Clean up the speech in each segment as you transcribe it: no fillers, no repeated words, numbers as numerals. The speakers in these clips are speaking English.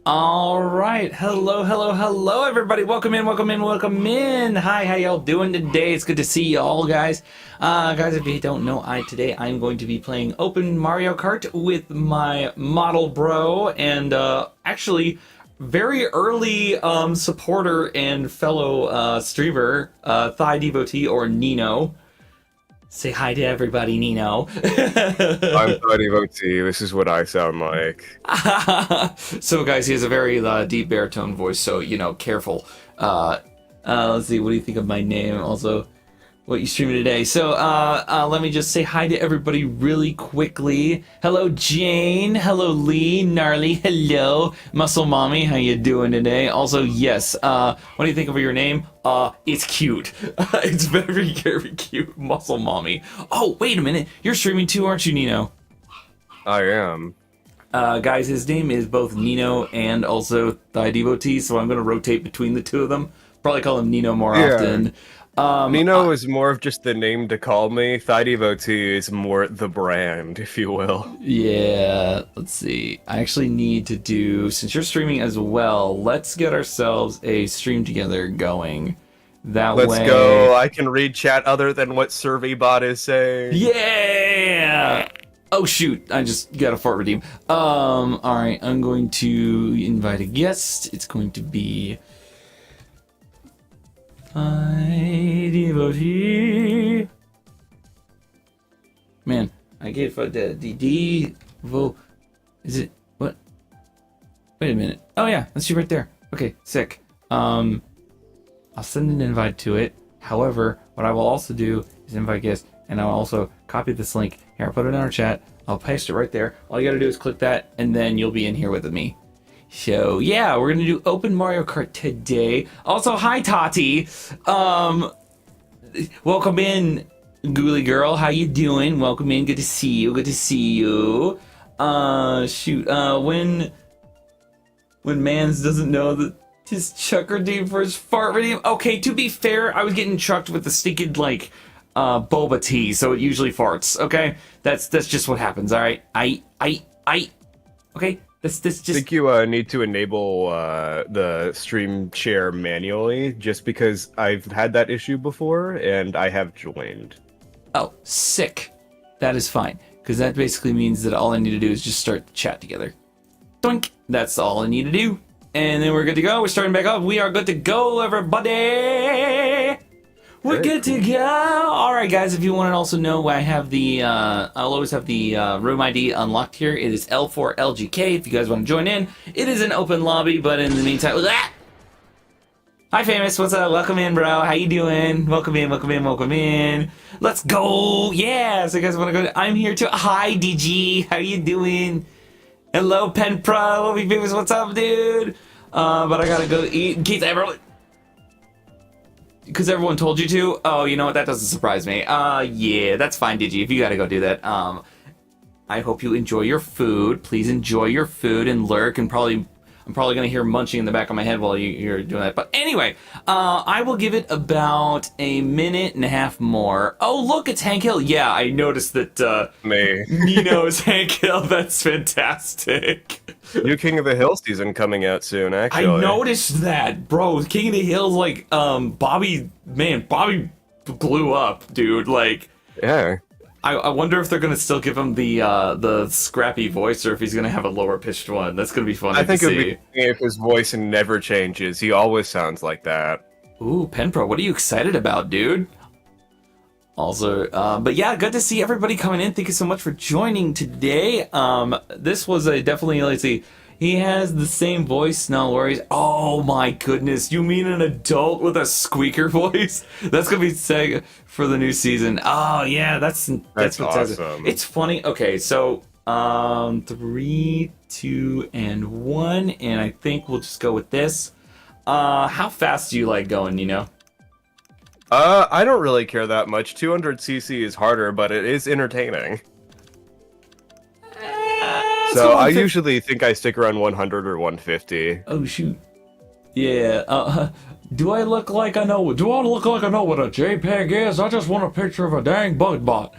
All right. Hello, hello, hello, everybody. Welcome in, welcome in, welcome in. Hi, how y'all doing today? It's good to see y'all, guys. Guys, if you don't know, today I'm going to be playing Open Mario Kart with my model bro and actually very early supporter and fellow streamer, Thigh Devotee or Nino. Say hi to everybody, Nino. I'm Buddy Voti. This is what I sound like. So, guys, he has a very deep baritone voice, so, careful. Let's see, what do you think of my name? Also, what you streaming today? So, let me just say hi to everybody really quickly. Hello, Jane. Hello, Lee. Gnarly. Hello, Muscle Mommy. How you doing today? Also, yes. What do you think of your name? It's cute. It's very, very cute. Muscle Mommy. Oh, wait a minute. You're streaming too, aren't you, Nino? I am. Guys, his name is both Nino and also Thigh Devotee, so I'm going to rotate between the two of them. Probably call him Nino more often. Nino is more of just the name to call me. Thigh Devotee is more the brand, if you will. Yeah, let's see. I actually need to do, since you're streaming as well, let's get ourselves a stream together going. That Let's way... go. I can read chat other than what SurveyBot is saying. Yeah! Oh shoot, I just got a fart redeem. Alright, I'm going to invite a guest. It's going to be... Devotee. Man, I gave the Devo. Is it what? Wait a minute. Oh yeah, that's you right there. Okay, sick. I'll send an invite to it. However, what I will also do is invite guests, and I'll also copy this link. Here, I'll put it in our chat. I'll paste it right there. All you gotta do is click that, and then you'll be in here with me. So yeah, we're gonna do Open Mario Kart today. Also, hi Tati. Welcome in, Ghoulie Girl. How you doing? Welcome in. Good to see you. Good to see you. Shoot. When Mans doesn't know that his chuck redeem for his fart redeem. Okay, to be fair, I was getting chucked with the stinking boba tea, so it usually farts. Okay, that's just what happens. All right. Okay. This just... I think you need to enable the stream share manually, just because I've had that issue before, and I have joined. Oh, sick. That is fine, because that basically means that all I need to do is just start the chat together. Doink! That's all I need to do. And then we're good to go. We're starting back up. We are good to go, everybody! We're good to go. All right, guys. If you want to also know, I have the. I'll always have the room ID unlocked here. It is L4LGK. If you guys want to join in, it is an open lobby. But in the meantime, hi, famous. What's up? Welcome in, bro. How you doing? Welcome in. Welcome in. Welcome in. Let's go. Yeah. So you guys want to go? I'm here too. Hi, DG. How you doing? Hello, Pen Pro. VTubers. What's up, dude? But I gotta go eat. In case everyone. Because everyone told you to? Oh, you know what? That doesn't surprise me. Yeah, that's fine, Digi, if you gotta go do that. I hope you enjoy your food. Please enjoy your food and lurk, and I'm probably gonna hear munching in the back of my head while you're doing that. But anyway, I will give it about a minute and a half more. Oh, look, it's Hank Hill. Yeah, I noticed that, Me. Nino is Hank Hill. That's fantastic. New King of the Hill season coming out soon, actually. I noticed that, bro. King of the Hill's Bobby blew up, dude. Yeah. I wonder if they're gonna still give him the scrappy voice, or if he's gonna have a lower pitched one. That's gonna be fun. I think to it'd see. be if his voice never changes. He always sounds like that. Ooh, Penpro, what are you excited about, dude? Also, but yeah, good to see everybody coming in. Thank you so much for joining today. This was definitely, let's see, he has the same voice, no worries. Oh my goodness, you mean an adult with a squeaker voice? That's gonna be sick for the new season. Oh yeah, that's awesome. It's funny. Okay, so 3, 2, and 1, and I think we'll just go with this. How fast do you like going, you know? I don't really care that much. 200cc is harder, but it is entertaining. So I usually think I stick around 100 or 150. Oh shoot. Yeah. Do I look like I know? Do I look like I know what a JPEG is? I just want a picture of a dang bug bot.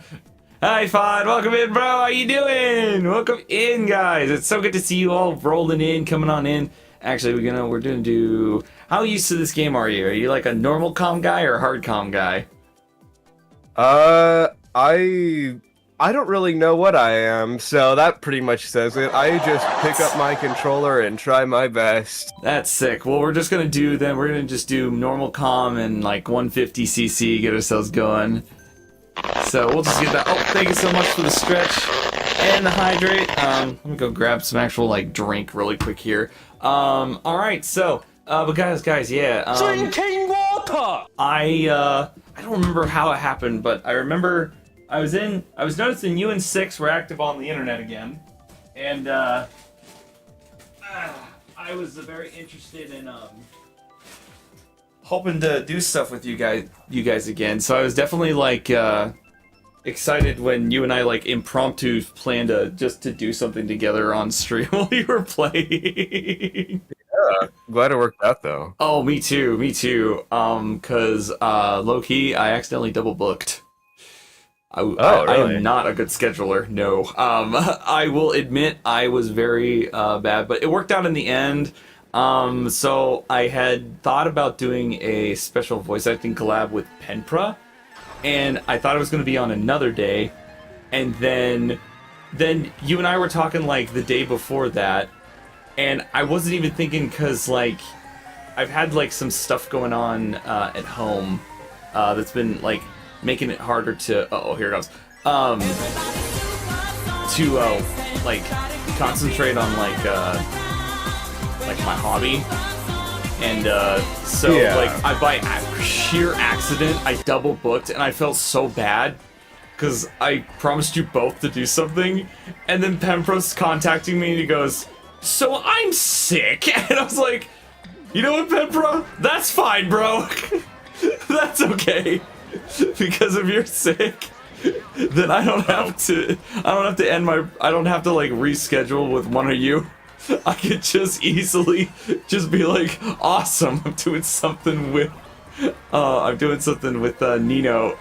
Hi, Fod. Welcome in, bro. How you doing? Welcome in, guys. It's so good to see you all rolling in, coming on in. Actually, we're gonna do. How used to this game are you? Are you like a normal comm guy or a hard comm guy? I don't really know what I am, so that pretty much says it. I just pick up my controller and try my best. That's sick. Well, we're just gonna do then. We're gonna just do normal comm and like 150cc, get ourselves going. So we'll just get that. Oh, thank you so much for the stretch and the hydrate. Let me go grab some actual like drink really quick here. All right. So, but guys, yeah. Drinking water. I don't remember how it happened, but I remember I was noticing you and Six were active on the internet again, and I was very interested in hoping to do stuff with you guys again. So I was definitely like excited when you and I like impromptu planned to do something together on stream while you were playing. Yeah, glad it worked out though. Oh, me too. Cause low key, I accidentally double booked. Really? I am not a good scheduler. No. I will admit I was very bad, but it worked out in the end. So I had thought about doing a special voice acting collab with Penpra, and I thought it was going to be on another day, and then you and I were talking like the day before that, and I wasn't even thinking because like I've had like some stuff going on at home that's been like making it harder to here it goes to like concentrate on like my hobby, and so Yeah. like I by sheer accident I double booked, and I felt so bad because I promised you both to do something, and then Pempro's contacting me and he goes, so I'm sick, and I was like, you know what, Pempro, that's fine, bro. That's okay. Because if you're sick, then I don't have to like reschedule with one of you. I could just easily just be like, awesome, I'm doing something with Nino,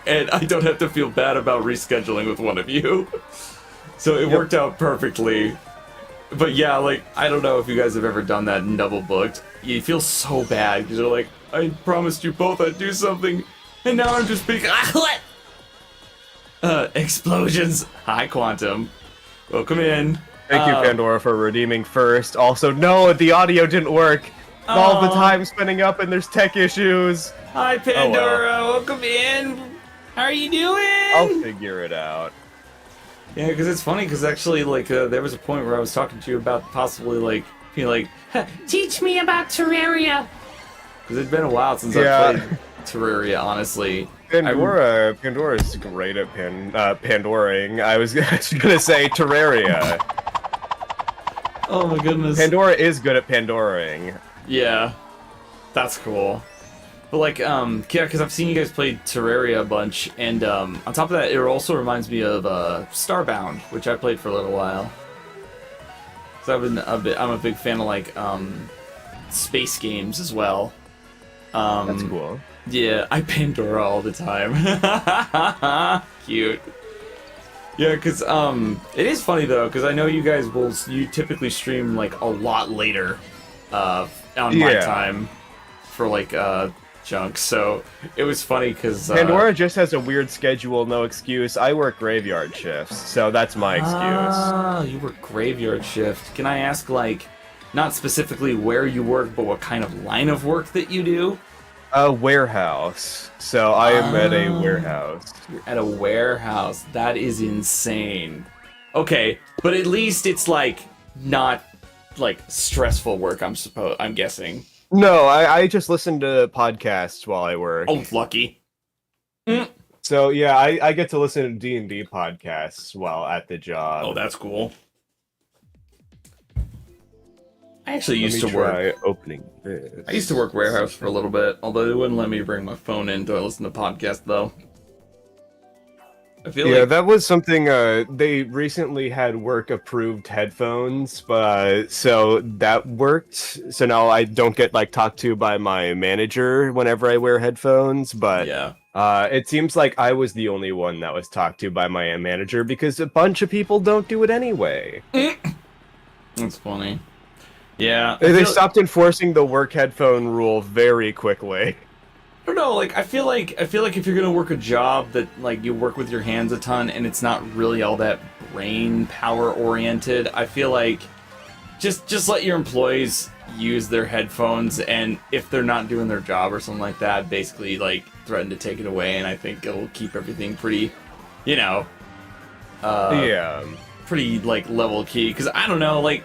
and I don't have to feel bad about rescheduling with one of you. So it worked out perfectly. But yeah, like, I don't know if you guys have ever done that and double booked. You feel so bad because you're like, I promised you both I'd do something, and now I'm just being explosions. Hi, Quantum. Welcome in. Thank you, Pandora, for redeeming first. Also, no, the audio didn't work. All the time spinning up and there's tech issues. Hi, Pandora. Welcome in. How are you doing? I'll figure it out. Yeah, because it's funny, because actually, like, there was a point where I was talking to you about possibly, like, being like, teach me about Terraria. Because it's been a while since I played Terraria, honestly. Pandora's great at Pandoring. I was gonna say Terraria. Oh my goodness. Pandora is good at Pandoring. Yeah, that's cool. But like, yeah, because I've seen you guys play Terraria a bunch, and on top of that, it also reminds me of Starbound, which I played for a little while. So I'm a big fan of like space games as well. That's cool. Yeah, I Pandora all the time. Cute. Yeah, because it is funny though, because I know you guys you typically stream like a lot later on my time for like chunks, so it was funny because Pandora just has a weird schedule, no excuse. I work graveyard shifts, so that's my excuse. Ah, you work graveyard shift. Can I ask, like, not specifically where you work, but what kind of line of work that you do? A warehouse. So I am at a warehouse. You're at a warehouse. That is insane. Okay, but at least it's like not like stressful work. I'm guessing. No, I just listen to podcasts while I work. Oh, lucky. So yeah, I get to listen to D&D podcasts while at the job. Oh, that's cool. I actually used to work. Opening this. I used to work warehouse for a little bit, although they wouldn't let me bring my phone in to listen to podcasts, though. feel Yeah, like that was something they recently had work-approved headphones, so that worked. So now I don't get like talked to by my manager whenever I wear headphones, but yeah. it seems like I was the only one that was talked to by my manager because a bunch of people don't do it anyway. That's funny. Yeah. They stopped enforcing the work headphone rule very quickly. I don't know, like I feel like if you're gonna work a job that like you work with your hands a ton and it's not really all that brain power oriented, I feel like just let your employees use their headphones, and if they're not doing their job or something like that, basically like threaten to take it away, and I think it'll keep everything pretty, you know, Yeah. pretty like level key. Because I don't know, like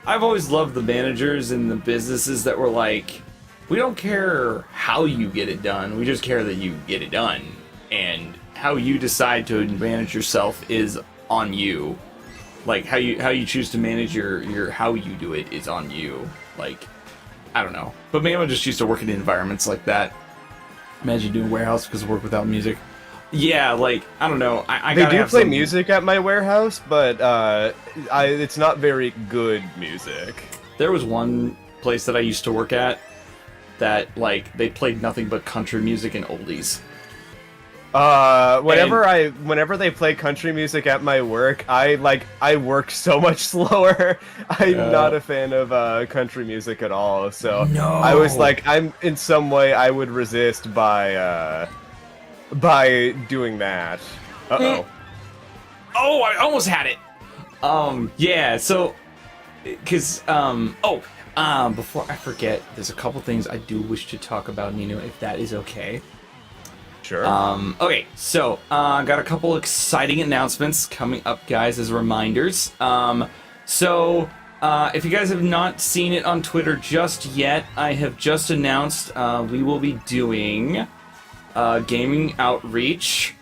I've always loved the managers and the businesses that were like, we don't care how you get it done, we just care that you get it done. And how you decide to manage yourself is on you. Like how you choose to manage your how you do it is on you. Like, I don't know. But maybe I'm just used to working in environments like that. Imagine doing warehouse because of work without music. Yeah, like, I don't know. I They gotta do have play some... music at my warehouse, but it's not very good music. There was one place that I used to work at that, like, they played nothing but country music and oldies. Whenever they play country music at my work, I work so much slower. I'm not a fan of country music at all. So No. I was like, I'm in some way I would resist by doing that. Uh-oh. Oh, I almost had it. Yeah, so, because, before I forget, there's a couple things I do wish to talk about, Nino, if that is okay. Sure. Okay, so, got a couple exciting announcements coming up, guys, as reminders. If you guys have not seen it on Twitter just yet, I have just announced we will be doing Gaming Outreach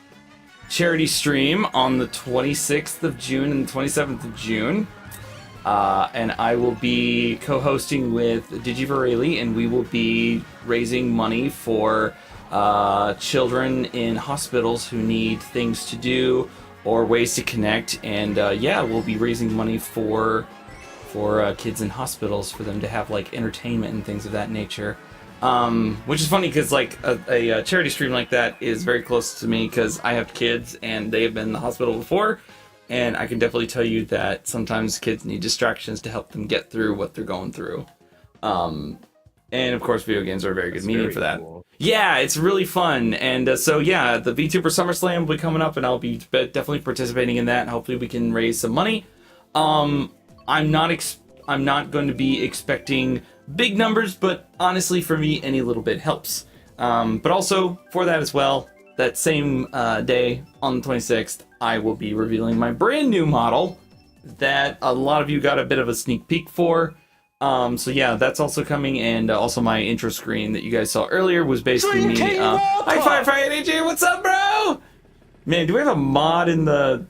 charity stream on the 26th of June and the 27th of June. And I will be co-hosting with Digivarelli, and we will be raising money for children in hospitals who need things to do or ways to connect. And we'll be raising money for kids in hospitals for them to have like entertainment and things of that nature. Which is funny because like a charity stream like that is very close to me because I have kids and they have been in the hospital before, and I can definitely tell you that sometimes kids need distractions to help them get through what they're going through. And of course video games are a very good medium for that. Cool. Yeah, it's really fun. And the VTuber SummerSlam will be coming up, and I'll be definitely participating in that, and hopefully we can raise some money. I'm not going to be expecting big numbers, but honestly, for me, any little bit helps. But also, for that as well, that same day, on the 26th, I will be revealing my brand new model that a lot of you got a bit of a sneak peek for. That's also coming, and also my intro screen that you guys saw earlier was basically me. Hi, Firefight AJ, what's up, bro? Man, do we have a mod in the...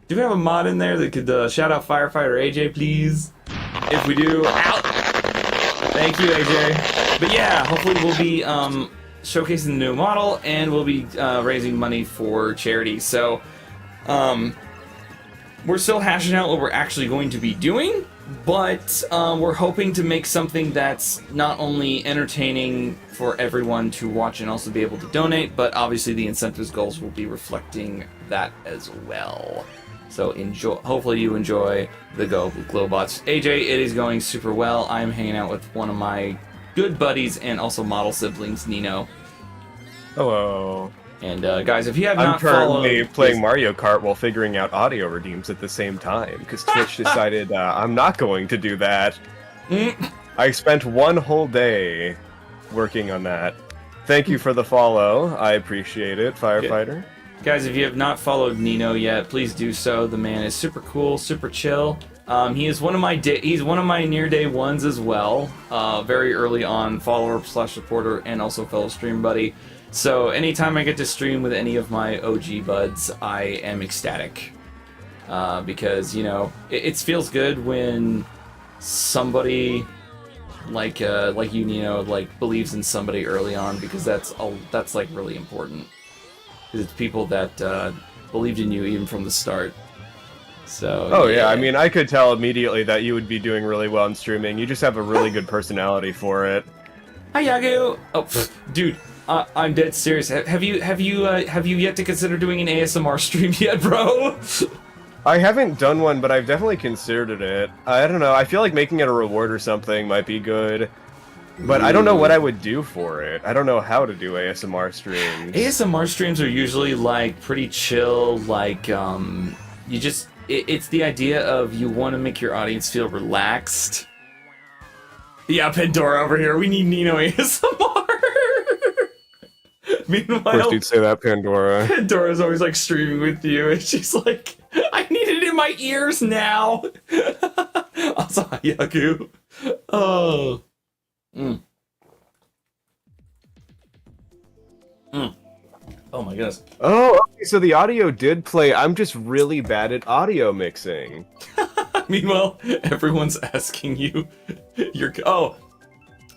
Do we have a mod in there that could shout out Firefighter AJ, please? If we do, out! Thank you, AJ. But yeah, hopefully we'll be showcasing the new model, and we'll be raising money for charity. So, we're still hashing out what we're actually going to be doing, but we're hoping to make something that's not only entertaining for everyone to watch and also be able to donate, but obviously the incentives goals will be reflecting that as well. So enjoy. Hopefully you enjoy the Go Glowbots. AJ, it is going super well. I'm hanging out with one of my good buddies and also model siblings, Nino. Hello. And guys, if you have I'm not followed... currently playing Mario Kart while figuring out audio redeems at the same time, because Twitch decided I'm not going to do that. I spent one whole day working on that. Thank you for the follow. I appreciate it, Firefighter. Guys, if you have not followed Nino yet, please do so. The man is super cool, super chill. He is one of my he's one of my near day ones as well. Very early on, follower / supporter, and also fellow stream buddy. So anytime I get to stream with any of my OG buds, I am ecstatic. Because, you know, it feels good when somebody like you, Nino, like believes in somebody early on, because that's like really important. 'Cause it's people that believed in you even from the start. So. Oh yeah, I mean, I could tell immediately that you would be doing really well in streaming. You just have a really good personality for it. Hi Yagu. Oh, pfft, dude, I'm dead serious. Have you yet to consider doing an ASMR stream yet, bro? I haven't done one, but I've definitely considered it. I don't know. I feel like making it a reward or something might be good. But I don't know what I would do for it. I don't know how to do ASMR streams. ASMR streams are usually like pretty chill, like you just it's the idea of you want to make your audience feel relaxed. Yeah, Pandora over here. We need Nino ASMR. Meanwhile, Of course you'd say that, Pandora. Pandora's always like streaming with you, and she's like, "I need it in my ears now." Also, hi, Yaku. Oh. Oh my goodness. Oh, okay, so the audio did play. I'm just really bad at audio mixing. Meanwhile, everyone's asking you.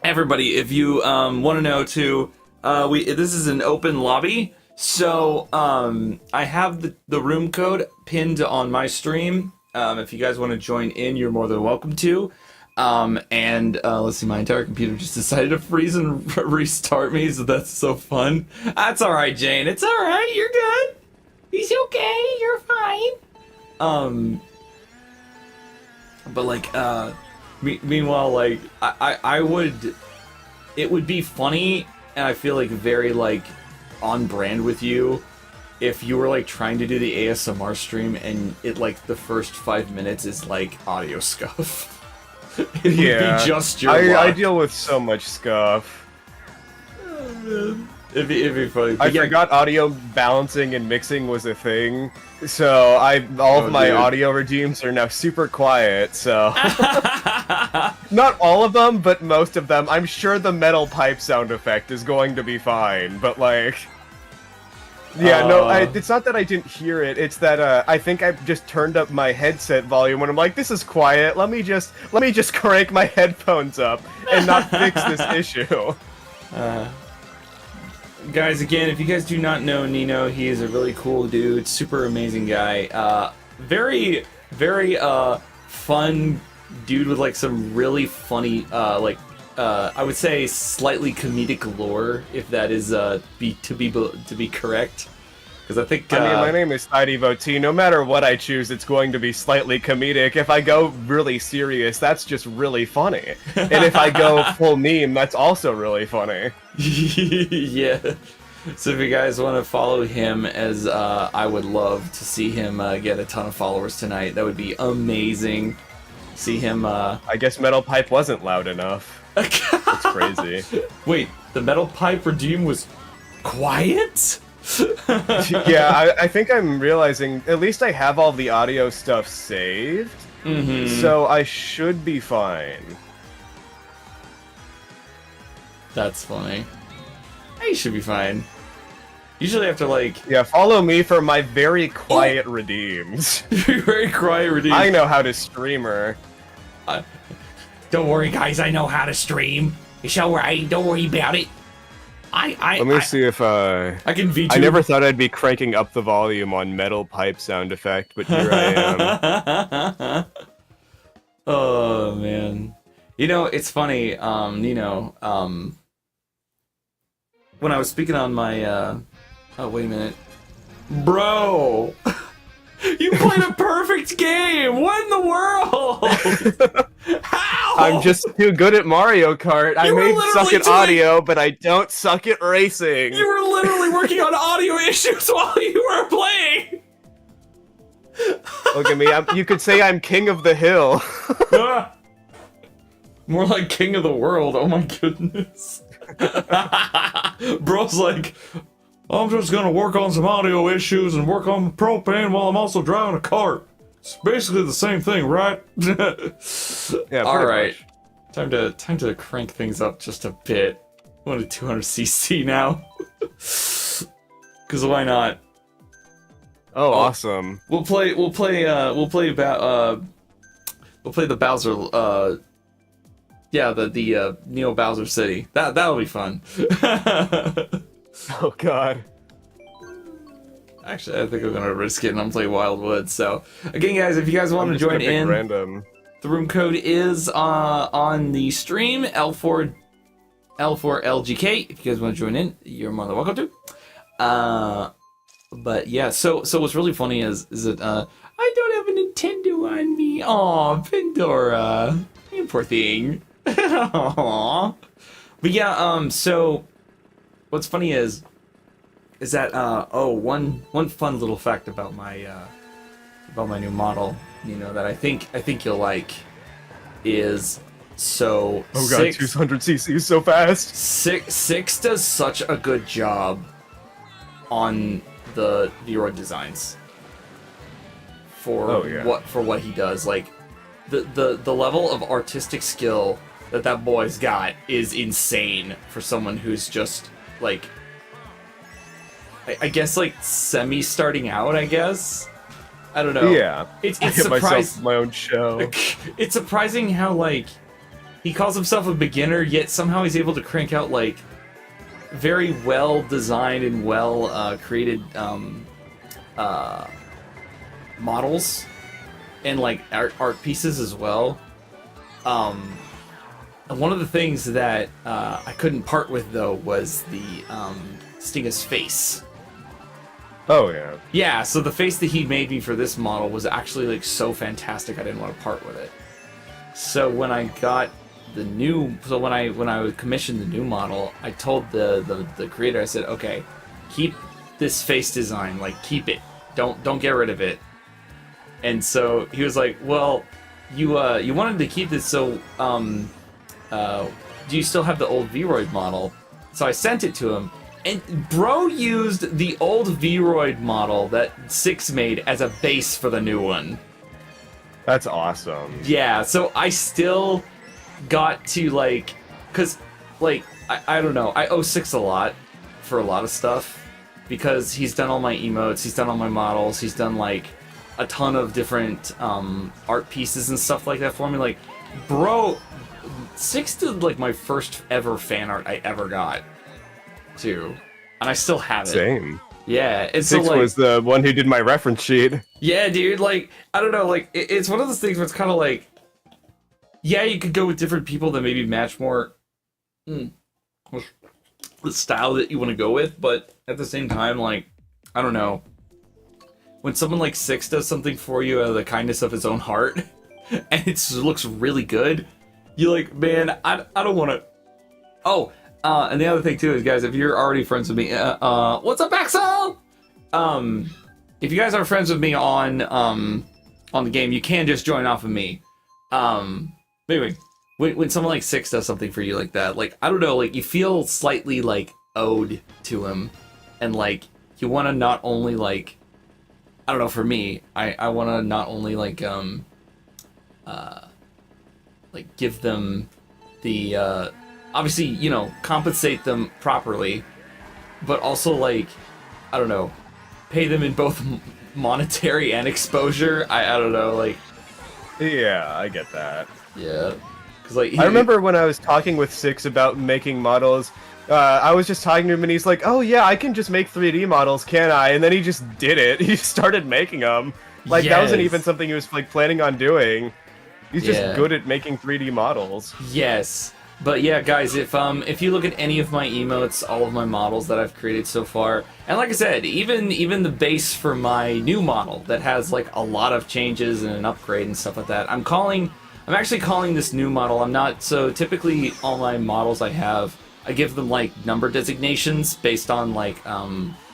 Everybody, if you want to know too, this is an open lobby, so I have the room code pinned on my stream. If you guys want to join in, you're more than welcome to. Let's see, my entire computer just decided to freeze and restart me, so that's so fun. That's alright, Jane. It's alright, you're good. He's okay, you're fine. But like, meanwhile, like, it would be funny, and I feel like very, like, on brand with you, if you were, like, trying to do the ASMR stream, and it, like, the first 5 minutes is, like, audio scuff. It would be just your luck. I deal with so much scuff. Oh, man. It'd be funny. I forgot audio balancing and mixing was a thing, so all of my audio regimes are now super quiet, so... Not all of them, but most of them. I'm sure the metal pipe sound effect is going to be fine, but like... Yeah, no, it's not that I didn't hear it, it's that I think I just turned up my headset volume and I'm like, this is quiet, let me just crank my headphones up and not fix this issue. Guys, again, if you guys do not know Nino, he is a really cool dude, super amazing guy. Very, very fun dude with like some really funny, I would say slightly comedic lore, if that is to be correct. Because I think I mean, my name is Devotee. No matter what I choose, it's going to be slightly comedic. If I go really serious, that's just really funny. And if I go full meme, that's also really funny. Yeah. So if you guys want to follow him, as I would love to see him get a ton of followers tonight, that would be amazing. See him. I guess Metal Pipe wasn't loud enough. It's crazy. Wait, the Metal Pipe Redeem was quiet? Yeah, I think I'm realizing, at least I have all the audio stuff saved, so I should be fine. That's funny. You should be fine. Usually after like... Yeah, follow me for my very quiet redeems. Very quiet redeems. I know how to streamer. Don't worry, guys, I know how to stream. It's alright, don't worry about it. Let me see if I can VTube. I never thought I'd be cranking up the volume on metal pipe sound effect, but here I am. Oh man. You know, it's funny, Nino, when I was speaking on my oh wait a minute. Bro! You played a perfect game! What in the world? How? I'm just too good at Mario Kart. I may suck at audio, but I don't suck at racing. You were literally working on audio issues while you were playing! Look at me, you could say I'm king of the hill. More like king of the world, oh my goodness. Bro's like, I'm just gonna work on some audio issues and work on propane while I'm also driving a cart. It's basically the same thing, right? Yeah, all right. Time to crank things up just a bit. I want a 200cc now. Cause why not? Oh, awesome. We'll play the Bowser. Yeah, the Neo Bowser City. That'll be fun. Oh God. Actually, I think I'm gonna risk it and I'm play Wildwood. So again, guys, if you guys want to just gonna join pick in, random. the room code is on the stream L4LGK. If you guys want to join in, you're more than welcome to. But yeah, so what's really funny is that I don't have a Nintendo on me. Aw, Pandora, you poor thing. Aww. But yeah, so what's funny is that one fun little fact about my new model, you know, that I think you'll like is so Oh god, 200 cc so fast. Six does such a good job on the Vroid designs for what he does. Like the level of artistic skill that boy's got is insane for someone who's just like I guess like semi starting out, I guess. I don't know. Yeah. It's I get myself surprising. my own show. It's surprising how like he calls himself a beginner, yet somehow he's able to crank out like very well designed and well created models and like art pieces as well. And one of the things that I couldn't part with though was the Stinga's face. Oh yeah. Yeah, so the face that he made me for this model was actually like so fantastic I didn't want to part with it. So when I got the new, when I commissioned the new model, I told the creator, I said, okay, keep this face design, like keep it, don't get rid of it. And so he was like, well, you wanted to keep this, so do you still have the old Vroid model? So I sent it to him, and bro used the old Vroid model that Six made as a base for the new one. That's awesome. Yeah, so I still got to like, cause like I don't know, I owe Six a lot for a lot of stuff because he's done all my emotes, he's done all my models, he's done like a ton of different art pieces and stuff like that for me. Like, bro, Six did like my first ever fan art I ever got too, and I still have it. Same. Yeah, it's Six so, like, was the one who did my reference sheet. yeah, dude, like, I don't know, like, it's one of those things where it's kind of like, yeah, you could go with different people that maybe match more with the style that you want to go with, but at the same time, like, I don't know, when someone like Six does something for you out of the kindness of his own heart, and it looks really good, you're like, man, I don't want to... Oh, and the other thing too is, guys, if you're already friends with me, what's up, Axel? If you guys are friends with me on the game, you can just join off of me. Anyway, when someone like Six does something for you like that, like, I don't know, like, you feel slightly like owed to him, and like you want to not only like, I don't know, for me, I want to not only like give them the obviously, you know, compensate them properly, but also, like, I don't know, pay them in both monetary and exposure. I don't know, like... Yeah, I get that. Yeah. 'Cause, like, I remember when I was talking with Six about making models, I was just talking to him and he's like, oh yeah, I can just make 3D models, can I? And then he just did it. He started making them. Like, that wasn't even something he was, like, planning on doing. He's just good at making 3D models. Yes. But yeah, guys, if you look at any of my emotes, all of my models that I've created so far, and like I said, even the base for my new model that has like a lot of changes and an upgrade and stuff like that, I'm actually calling this new model. I'm not, so typically all my models I give them like number designations based on like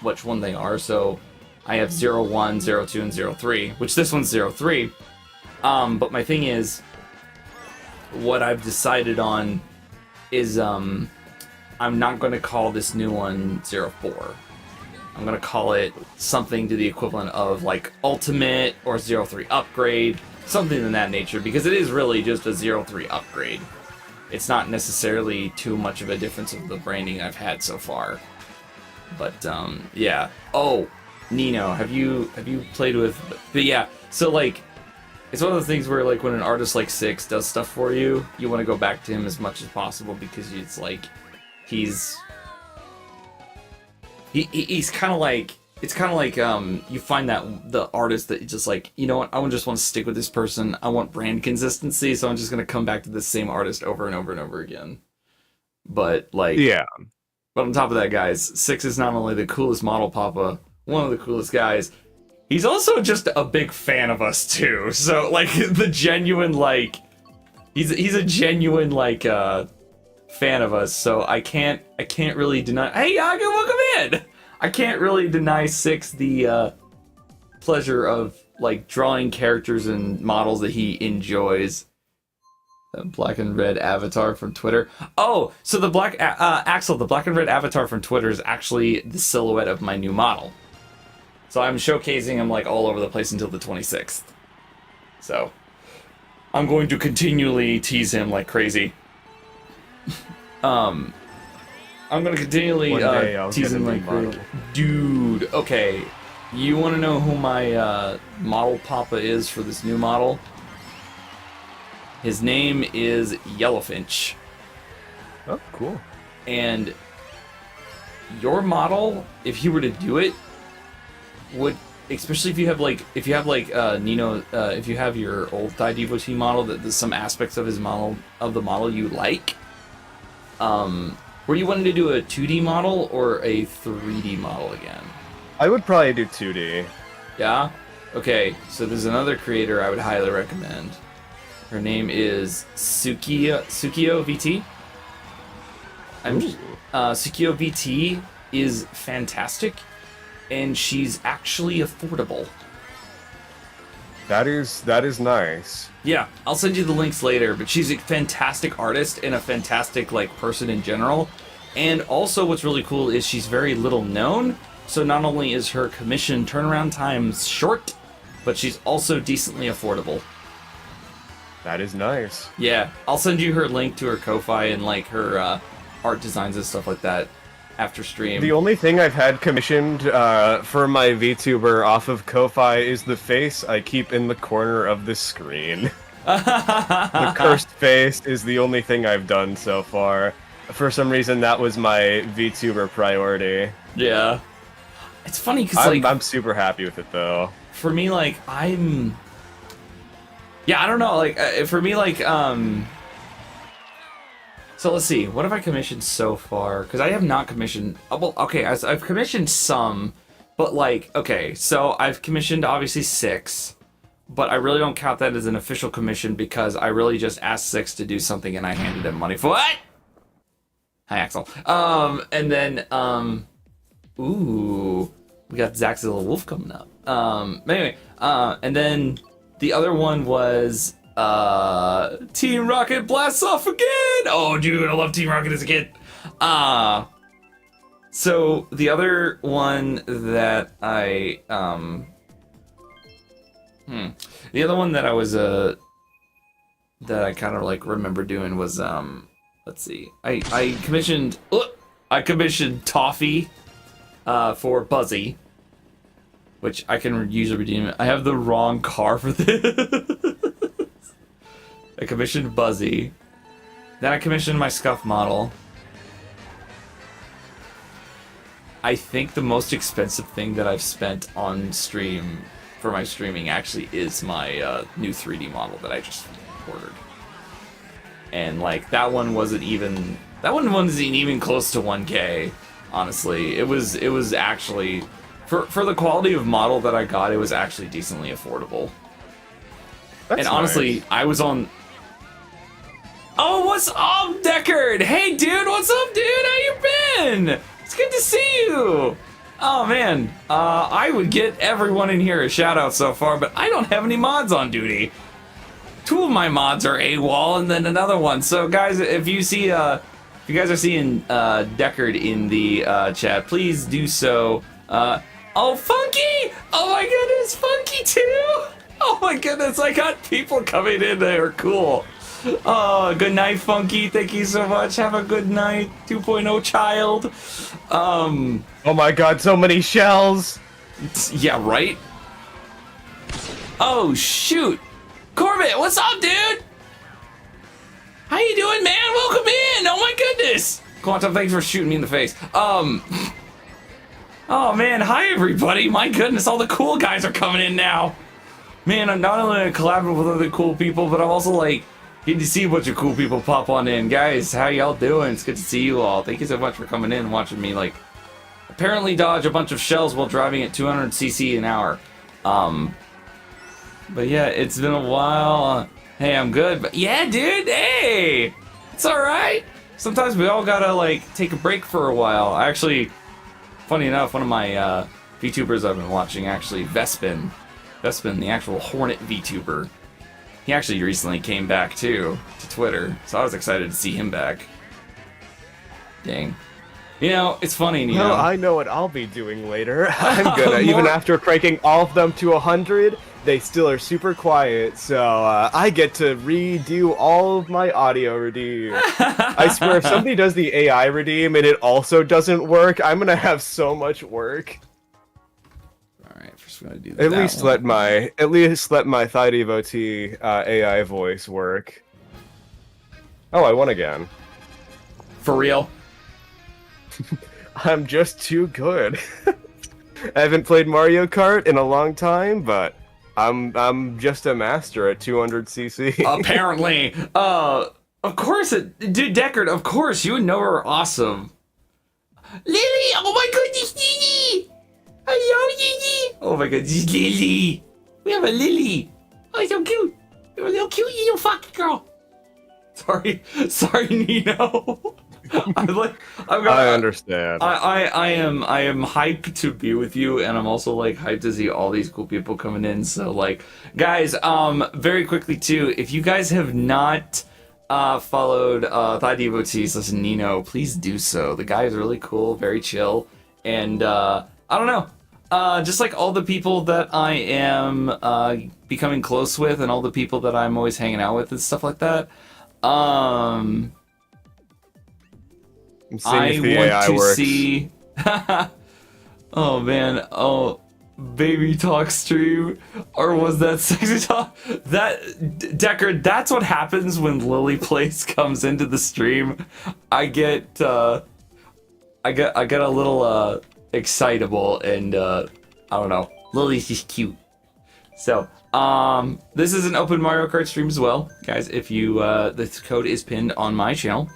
which one they are. So I have 01, 02, and 03, which this one's 03. But my thing is, what I've decided on is I'm not going to call this new one 04. I'm going to call it something to the equivalent of like Ultimate or 03 Upgrade, something in that nature, because it is really just a 03 Upgrade. It's not necessarily too much of a difference of the branding I've had so far. But yeah. Oh, Nino, have you played with... But yeah, so like, it's one of those things where, like, when an artist like Six does stuff for you, you want to go back to him as much as possible because it's like he's kind of like it's kind of like you find that the artist that you just like, you know what, I just want to stick with this person. I want brand consistency, so I'm just gonna come back to the same artist over and over and over again. But like, Yeah. But on top of that, guys, Six is not only the coolest model papa, one of the coolest guys, he's also just a big fan of us too. So like the genuine like, he's a genuine like fan of us. So I can't really deny. Hey, Yaga, welcome in. I can't really deny Six the pleasure of like drawing characters and models that he enjoys. Black and red avatar from Twitter. Oh, so the black Axel, the black and red avatar from Twitter is actually the silhouette of my new model. So I'm showcasing him like all over the place until the 26th. So I'm going to continually tease him like crazy. I'm gonna continually tease him like crazy. Dude, okay. You want to know who my model papa is for this new model? His name is Yellowfinch. Oh, cool. And your model, if he were to do it, would, especially if you have Nino, if you have your old Thigh Devotee model, that there's some aspects of his model, of the model you like. Were you wanting to do a 2D model or a 3D model again? I would probably do 2D. Yeah? Okay, so there's another creator I would highly recommend. Her name is Tsukio VT. Tsukio VT is fantastic, and she's actually affordable. That is nice. Yeah, I'll send you the links later, but she's a fantastic artist and a fantastic like person in general. And also what's really cool is she's very little known, so not only is her commission turnaround time short, but she's also decently affordable. That is nice. Yeah, I'll send you her link to her Ko-Fi and like her art designs and stuff like that after stream. The only thing I've had commissioned for my VTuber off of Ko-Fi is the face I keep in the corner of the screen. The cursed face is the only thing I've done so far. For some reason, that was my VTuber priority. Yeah. It's funny because I'm super happy with it though. For me, like yeah, I don't know, like, for me, like, so let's see, what have I commissioned so far? Because I have not commissioned, well, okay, I've commissioned some, but, like, okay, so I've commissioned, obviously, 6, but I really don't count that as an official commission because I really just asked 6 to do something and I handed him money for what? Hi, Axel. And then, ooh, we got Zaxxilla Wolf coming up. Anyway, and then the other one was Team Rocket blasts off again. Oh, dude, I love Team Rocket as a kid. So the other one that I the other one that I was that I kind of like remember doing was let's see, I commissioned Toffee for Buzzy, which I can usually redeem it. I have the wrong car for this. I commissioned Buzzy. Then I commissioned my Scuff model. I think the most expensive thing that I've spent on stream for my streaming actually is my new 3D model that I just ordered. And like that one wasn't even close to 1K, honestly. It was actually for the quality of model that I got, it was actually decently affordable. That's and honestly, nice. I was on. Oh, what's up, Deckard? Hey, dude, what's up, dude? How you been? It's good to see you. Oh man, I would get everyone in here a shout out so far, but I don't have any mods on duty. 2 of my mods are AWOL, and then another one. So guys, if you see, if you guys are seeing Deckard in the chat, please do so. Oh, Funky! Oh my goodness, Funky too! Oh my goodness, I got people coming in there. Cool. Oh, good night, Funky. Thank you so much. Have a good night, 2.0 child. Oh my god, so many shells! Yeah, right? Oh, shoot. Corbett, what's up, dude? How you doing, man? Welcome in. Oh my goodness. Quantum, thanks for shooting me in the face. Oh man, hi everybody! My goodness, all the cool guys are coming in now. Man, I'm not only collaborating with other cool people, but I'm also like getting to see a bunch of cool people pop on in. Guys, how y'all doing? It's good to see you all. Thank you so much for coming in and watching me like apparently dodge a bunch of shells while driving at 200cc an hour. But yeah, it's been a while. Hey, I'm good. But yeah, dude, hey! It's alright. Sometimes we all gotta, like, take a break for a while. Actually, funny enough, one of my VTubers I've been watching, actually, Vespin, the actual Hornet VTuber, he actually recently came back, too, to Twitter. So I was excited to see him back. Dang. You know, it's funny, you know. Well, I know what I'll be doing later. I'm gonna, even after cranking all of them to 100, they still are super quiet, so I get to redo all of my audio redeem. I swear, if somebody does the AI redeem and it also doesn't work, I'm gonna have so much work. Alright, first we're gonna do At least let my Thigh Devotee AI voice work. Oh, I won again. For real? I'm just too good. I haven't played Mario Kart in a long time, but I'm just a master at 200cc. Apparently. Of course, dude, Deckard, of course, you and Noah are awesome. Lily! Oh my goodness, Lily! Hello, Lily! Oh my goodness, Lily! We have a Lily! Oh, so cute! You're a little cute little fucking girl! Sorry, Nino. I understand. I am hyped to be with you, and I'm also like hyped to see all these cool people coming in. So like, guys, very quickly too, if you guys have not followed Thigh Devotee / Nino, please do so. The guy is really cool, very chill, and I don't know. Just like all the people that I am becoming close with, and all the people that I'm always hanging out with and stuff like that. I want to see. Oh man! Oh, baby talk stream, or was that sexy talk? That Deckard. That's what happens when Lily Place comes into the stream. I get a little excitable, and I don't know. Lily's just cute. So this is an open Mario Kart stream as well, guys. If you the code is pinned on my channel.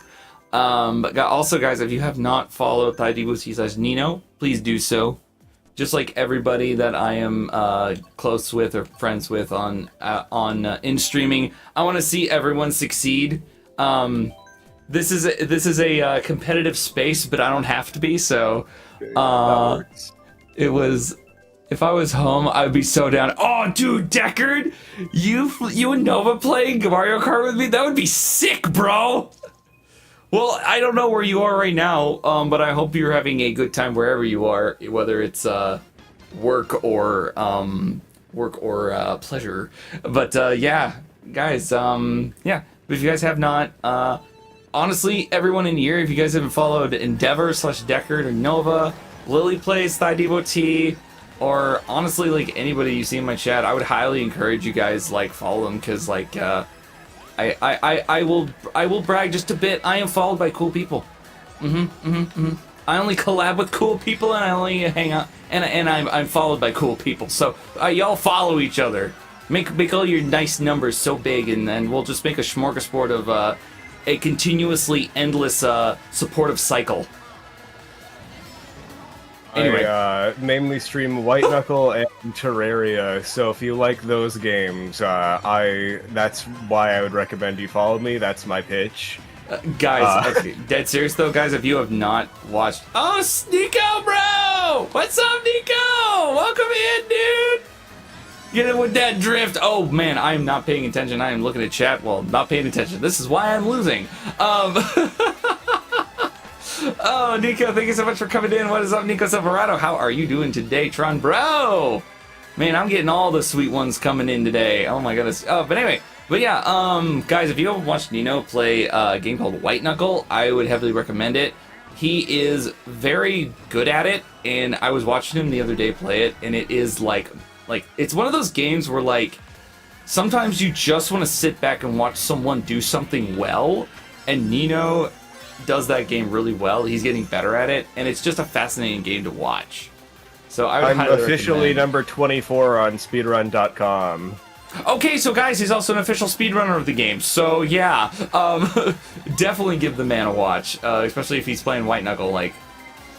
But also, guys, if you have not followed Thigh Devotee / Nino, please do so. Just like everybody that I am close with or friends with on in streaming, I want to see everyone succeed. This is a competitive space, but I don't have to be. So, it was. If I was home, I would be so down. Oh, dude, Deckard, you and Nova playing Mario Kart with me? That would be sick, bro. Well, I don't know where you are right now, but I hope you're having a good time wherever you are, whether it's work or pleasure. But yeah, guys, yeah. But if you guys have not, honestly, everyone in here, if you guys haven't followed Endeavor / Deckard or Nova, Lily Plays, Thigh Devotee, or honestly, like anybody you see in my chat, I would highly encourage you guys like follow them because like. I will brag just a bit. I am followed by cool people. I only collab with cool people, and I only hang out, and I'm followed by cool people. So y'all follow each other. Make all your nice numbers so big, and then we'll just make a smorgasbord of a continuously endless supportive cycle. Anyway, I mainly stream White Knuckle and Terraria, so if you like those games, that's why I would recommend you follow me. That's my pitch. Guys, okay, dead serious though, guys, if you have not watched... Oh, Nico, bro! What's up, Nico? Welcome in, dude! Get in with that drift. Oh, man, I am not paying attention. I am looking at chat while not paying attention. This is why I'm losing. Oh, Nico, thank you so much for coming in. What is up, Nico Silverado? How are you doing today, Tron Bro? Man, I'm getting all the sweet ones coming in today. Oh my goodness. Oh, but anyway, but yeah, guys, if you haven't watched Nino play a game called White Knuckle, I would heavily recommend it. He is very good at it, and I was watching him the other day play it, and it is like it's one of those games where like sometimes you just want to sit back and watch someone do something well, and Nino does that game really well. He's getting better at it, and it's just a fascinating game to watch. So I would I'm highly officially recommend. number 24 on speedrun.com. Okay, so guys, he's also an official speedrunner of the game. So yeah, definitely give the man a watch, especially if he's playing White Knuckle. Like,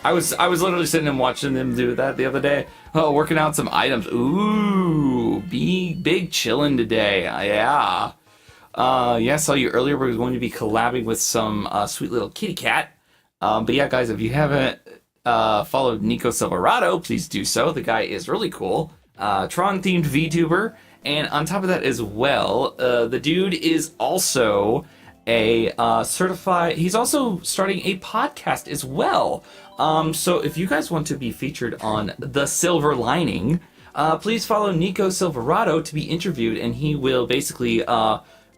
I was literally sitting and watching him do that the other day. Oh, working out some items. Ooh, big chillin' today. Yeah. Yeah, I saw you earlier. We're going to be collabing with some sweet little kitty cat. But yeah, guys, if you haven't followed Nico Silverado, please do so. The guy is really cool. Tron-themed VTuber. And on top of that as well, the dude is also a certified... He's also starting a podcast as well. So if you guys want to be featured on The Silver Lining, please follow Nico Silverado to be interviewed, and he will basically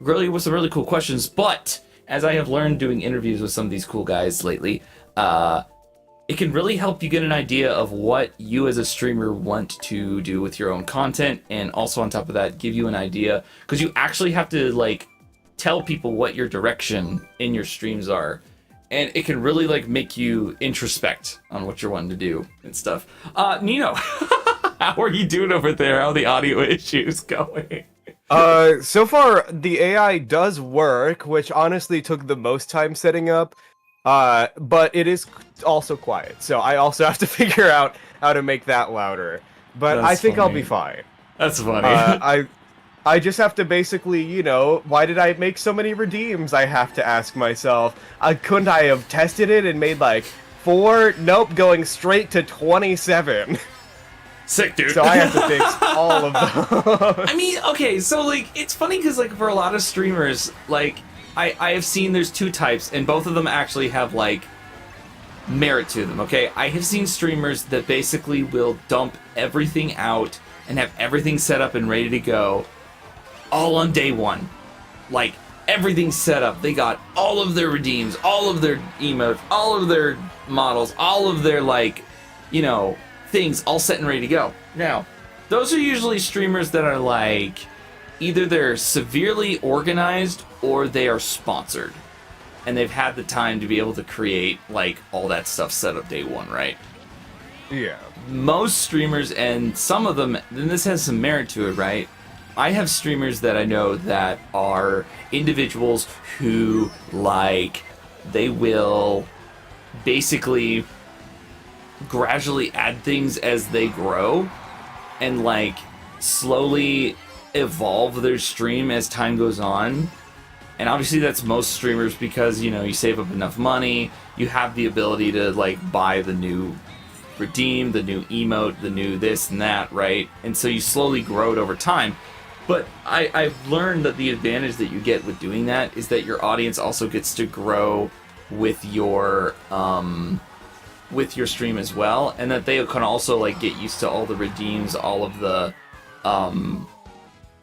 grill you with some really cool questions. But as I have learned doing interviews with some of these cool guys lately, it can really help you get an idea of what you as a streamer want to do with your own content, and also on top of that, give you an idea, because you actually have to like tell people what your direction in your streams are, and it can really like make you introspect on what you're wanting to do and stuff. Nino, how are you doing over there? How are the audio issues going? So far, the AI does work, which honestly took the most time setting up. But it is also quiet, so I also have to figure out how to make that louder. But That's I think I'll funny. be fine. That's funny. I just have to basically, you know, why did I make so many redeems? I have to ask myself. Couldn't I have tested it and made like 4? Nope, going straight to 27. Sick, dude. So I have to fix all of them. I mean, okay, so like it's funny because like for a lot of streamers, like I have seen there's two types, and both of them actually have like merit to them. Okay, I have seen streamers that basically will dump everything out and have everything set up and ready to go, all on day one. Like everything's set up. They got all of their redeems, all of their emotes, all of their models, all of their like, you know, things all set and ready to go. Now, those are usually streamers that are like either they're severely organized or they are sponsored, and they've had the time to be able to create like all that stuff set up day one, right? Yeah. Most streamers, and some of them, and this has some merit to it, right? I have streamers that I know that are individuals who like they will basically gradually add things as they grow and like slowly evolve their stream as time goes on. And obviously that's most streamers because, you know, you save up enough money, you have the ability to like buy the new redeem, the new emote, the new this and that, right? And so you slowly grow it over time. But I've learned that the advantage that you get with doing that is that your audience also gets to grow with your stream as well, and that they can also like get used to all the redeems, all of the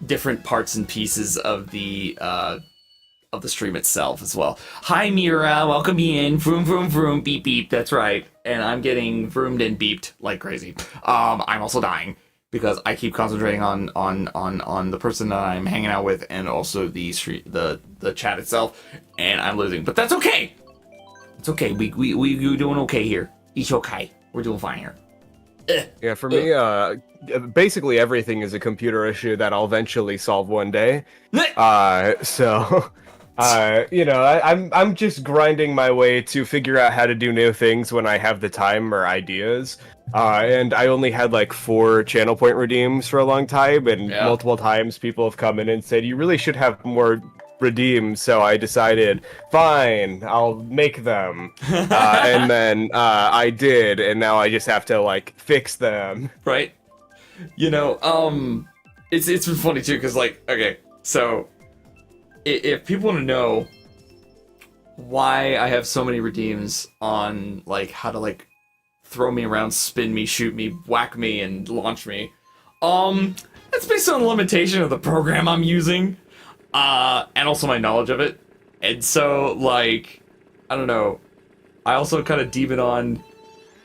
different parts and pieces of the stream itself as well. Hi Mira, welcome me in. Vroom vroom vroom, beep beep. That's right, and I'm getting vroomed and beeped like crazy. I'm also dying because I keep concentrating on the person that I'm hanging out with, and also the chat itself, and I'm losing. But that's okay. It's okay. We're doing okay here. It's okay. We're doing fine here. Yeah, for me, basically everything is a computer issue that I'll eventually solve one day. So, you know, I'm just grinding my way to figure out how to do new things when I have the time or ideas. And I only had like 4 channel point redeems for a long time, and multiple times people have come in and said, you really should have more redeems. So I decided, fine, I'll make them. And then I did, and now I just have to like fix them. Right? You know, it's been funny too, because like, okay, so if people want to know why I have so many redeems on like how to like throw me around, spin me, shoot me, whack me, and launch me, that's based on the limitation of the program I'm using, and also my knowledge of it. And so like, I don't know, I also kind of deem it on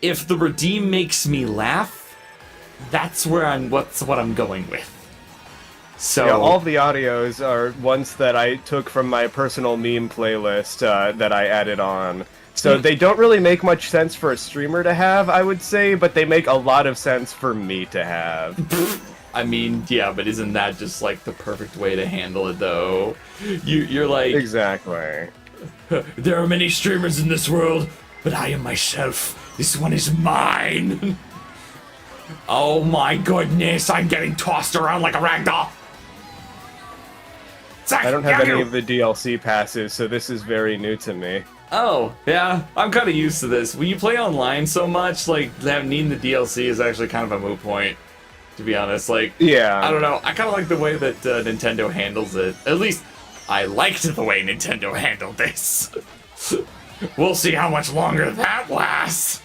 if the redeem makes me laugh, that's where what I'm going with. So Yeah, all of the audios are ones that I took from my personal meme playlist that I added on. So they don't really make much sense for a streamer to have, I would say, but they make a lot of sense for me to have. I mean, yeah, but isn't that just like the perfect way to handle it, though? You're like, Exactly. there are many streamers in this world, but I am myself. This one is mine. Oh my goodness, I'm getting tossed around like a ragdoll. Zach, I don't have get any you. of the DLC passes, so this is very new to me. Oh, yeah, I'm kind of used to this. When you play online so much, like, needing the DLC is actually kind of a moot point, to be honest. Like, Yeah. I don't know, I kind of like the way that Nintendo handles it. At least, I liked the way Nintendo handled this. We'll see how much longer that lasts.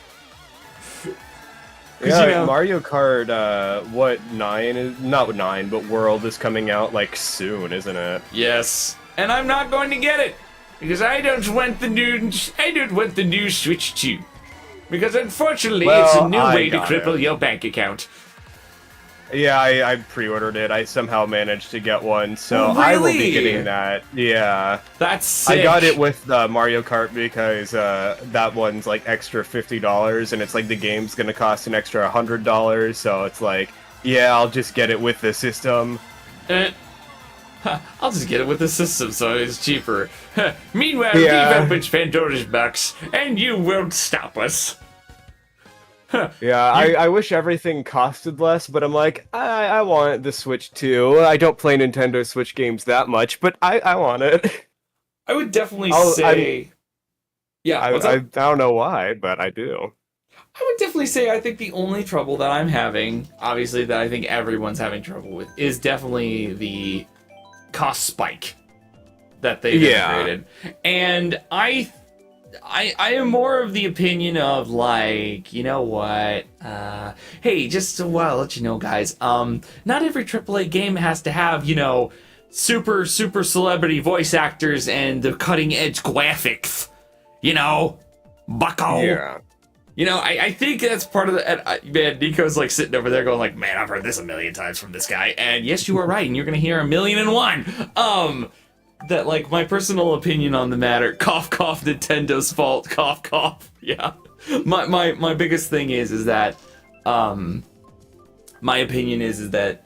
Yeah, you know- Mario Kart, what, 9 is... Not 9, but World is coming out, like, soon, isn't it? Yes, and I'm not going to get it because I don't want the new Switch 2. Because unfortunately, it's a Well, new I way to got cripple it. your bank account. Yeah, I pre-ordered it. I somehow managed to get one, so I will be Really? getting that. Yeah. That's sick. I got it with Mario Kart because that one's like extra $50, and it's like the game's gonna cost an extra $100, so it's like, yeah, I'll just get it with the system. I'll just get it with the system, so it's cheaper. Meanwhile, Yeah. we've opened Pandora's box, and you won't stop us. Yeah, I wish everything costed less, but I'm like, I want the Switch too. I don't play Nintendo Switch games that much, but I want it. I would definitely I'll- say... Yeah, I what's up? don't know why, but I do. I would definitely say I think the only trouble that I'm having, obviously that I think everyone's having trouble with, is definitely the cost spike that they've integrated. And I am more of the opinion of like, you know what, hey, just so I'll let you know, guys, not every AAA game has to have, you know, super celebrity voice actors and the cutting edge graphics, you know, bucko. Yeah. You know, I think that's part of the... man, Nico's like sitting over there going like, man, I've heard this a million times from this guy. And yes, you are right, and you're going to hear 1,000,001. That, like, my personal opinion on the matter, cough, cough, Nintendo's fault, cough, cough. Yeah. My biggest thing is that, my opinion is that,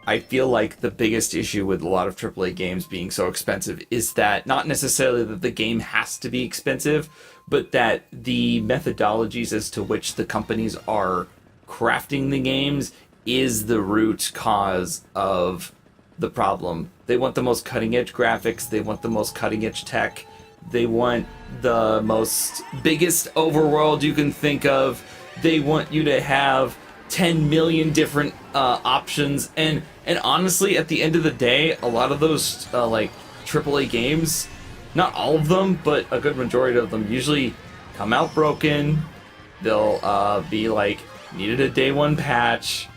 I feel like the biggest issue with a lot of AAA games being so expensive is that not necessarily that the game has to be expensive, but that the methodologies as to which the companies are crafting the games is the root cause of the problem. They want the most cutting edge graphics, they want the most cutting edge tech, they want the most biggest overworld you can think of, they want you to have 10 million different options, and honestly, at the end of the day, a lot of those like AAA games, not all of them, but a good majority of them usually come out broken. They'll be like, needed a day one patch,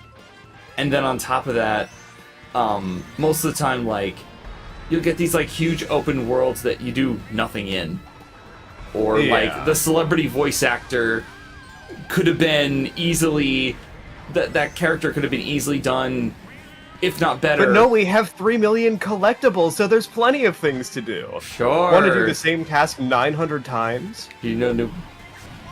and then on top of that, most of the time, like, you'll get these like huge open worlds that you do nothing in, or like the celebrity voice actor could have been easily that character could have been easily done, if not better. But no, we have 3 million collectibles, so there's plenty of things to do. Sure. Want to do the same task 900 times? You know,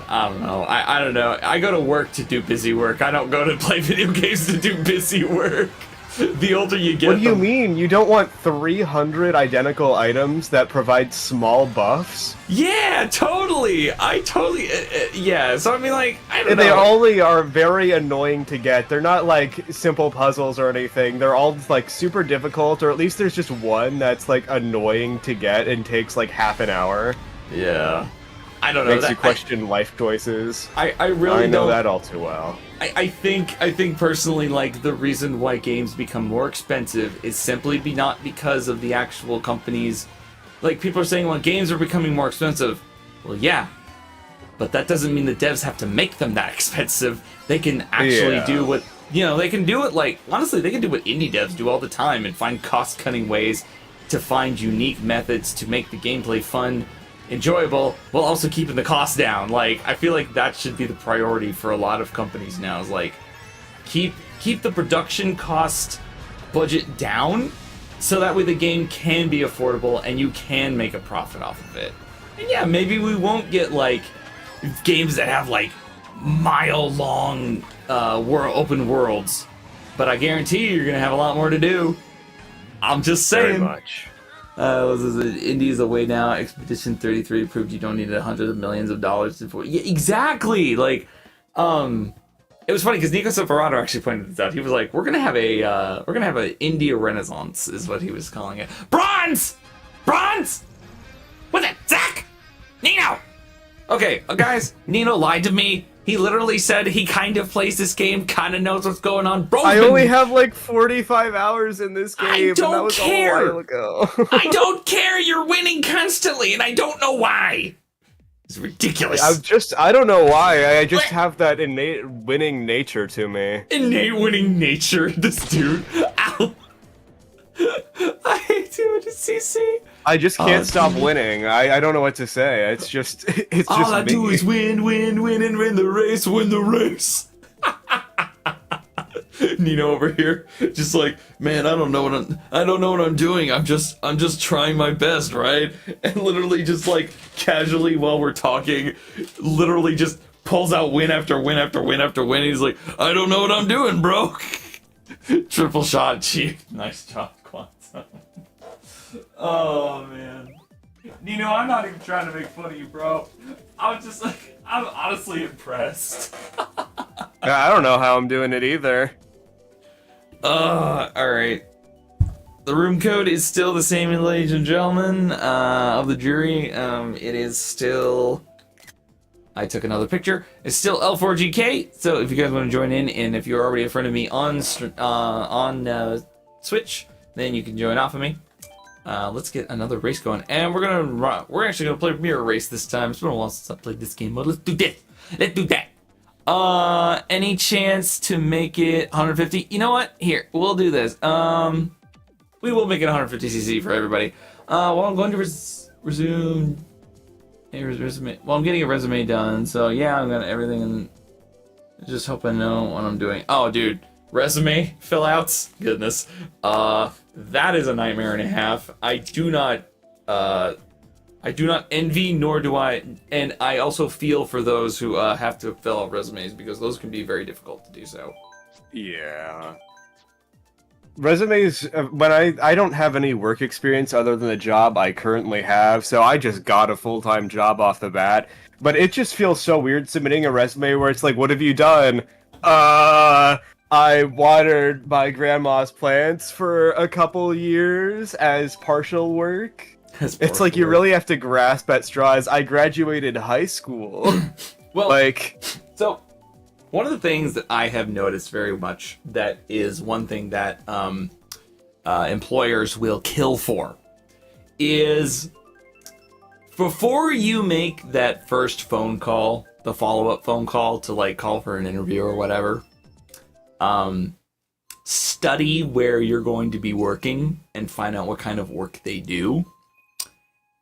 I don't know. I don't know. I go to work to do busy work. I don't go to play video games to do busy work. The older you get, What do you mean? You don't want 300 identical items that provide small buffs? Yeah, totally. I totally. Yeah. So I mean, like, I don't They know. only are very annoying to get. They're not like simple puzzles or anything. They're all like super difficult, or at least there's just one that's like annoying to get and takes like half an hour. Yeah. I don't know. Makes you question life choices. I really I know don't. that all too well. I think personally, like, the reason why games become more expensive is simply not because of the actual companies. Like, people are saying, well, games are becoming more expensive. Well, yeah, but that doesn't mean the devs have to make them that expensive. They can actually do what, you know, they can do it, like, honestly, they can do what indie devs do all the time and find cost-cutting ways to find unique methods to make the gameplay fun, enjoyable, while also keeping the cost down. Like, I feel like that should be the priority for a lot of companies now, is like, keep the production cost budget down, so that way the game can be affordable and you can make a profit off of it. And yeah, maybe we won't get like games that have like mile-long open worlds, but I guarantee you're gonna have a lot more to do. I'm just saying. Very much. Indies away now. Expedition 33 proved you don't need hundreds of millions of dollars to. Yeah, exactly. Like, it was funny because Nico Separato actually pointed this out. He was like, "We're gonna have a India Renaissance," is what he was calling it. Bronze. What's it, Zach? Nino. Okay, guys. Nino lied to me. He literally said he kind of plays this game, kind of knows what's going on. Bro, I only have like 45 hours in this game, I don't and that was care. a while ago. I don't care. You're winning constantly, and I don't know why. It's ridiculous. I don't know why. I just have that innate winning nature to me. Innate winning nature. This dude. Ow. I hate doing it, CC. I just can't stop winning. I don't know what to say. It's just All I me. do is win, and win the race. Nino over here, just like, man, I don't know what I'm doing. I'm just trying my best, right? And literally just like casually while we're talking, literally just pulls out win after win after win after win. He's like, I don't know what I'm doing, bro. Triple shot, chief. Nice job, Quantum. Oh man, Nino, I'm not even trying to make fun of you, bro. I'm honestly impressed. I don't know how I'm doing it either. Alright. The room code is still the same, ladies and gentlemen, of the jury. It is still... I took another picture. It's still L4GK, so if you guys want to join in, and if you're already a friend of me on Switch, then you can join off of me. Let's get another race going, and we're actually gonna play Mirror Race this time. It's been a while since I played this game mode. Let's do this. Let's do that. Any chance to make it 150? You know what? Here, we'll do this. We will make it 150cc for everybody. Well, I'm going to resume. Resume. Well, I'm getting a resume done, so yeah, I'm gonna everything and just hope I know what I'm doing. Oh, dude, resume fill outs. Goodness, that is a nightmare and a half. I do not envy, nor do I, and I also feel for those who have to fill out resumes because those can be very difficult to do so. Yeah. Resumes, when I don't have any work experience other than the job I currently have, so I just got a full-time job off the bat. But it just feels so weird submitting a resume where it's like, what have you done? I watered my grandma's plants for a couple years as partial work. It's like you really have to grasp at straws. I graduated high school. Well, like... So, one of the things that I have noticed very much that is one thing that employers will kill for is before you make that first phone call, the follow-up phone call to like call for an interview or whatever, study where you're going to be working and find out what kind of work they do.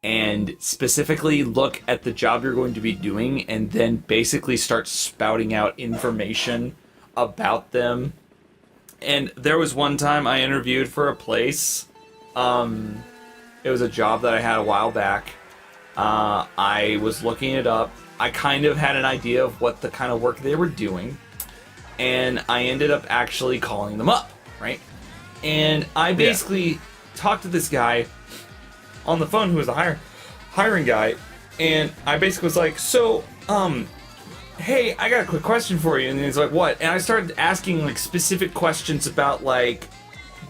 And specifically look at the job you're going to be doing and then basically start spouting out information about them. And there was one time I interviewed for a place. It was a job that I had a while back. I was looking it up. I kind of had an idea of what the kind of work they were doing. And I ended up actually calling them up, right? And I basically talked to this guy on the phone who was the hiring guy, and I basically was like, so, hey, I got a quick question for you. And he's like, what? And I started asking like specific questions about like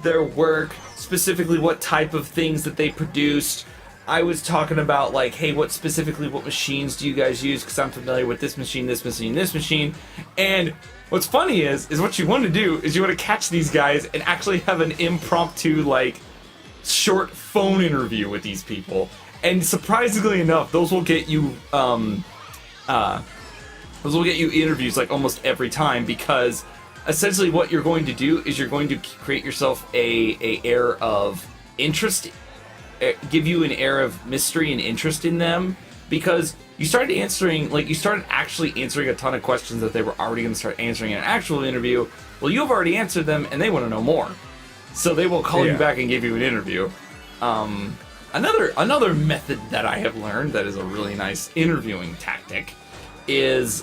their work, specifically what type of things that they produced. I was talking about like, hey, what machines do you guys use? Because I'm familiar with this machine, this machine, this machine. And what's funny is what you want to do is you want to catch these guys and actually have an impromptu like short phone interview with these people, and surprisingly enough, those will get you interviews like almost every time, because essentially what you're going to do is you're going to create yourself a air of interest, give you an air of mystery and interest in them, because you started actually answering a ton of questions that they were already going to start answering in an actual interview. Well, you have already answered them and they want to know more. So they will call you Yeah. back and give you an interview. Another method that I have learned that is a really nice interviewing tactic is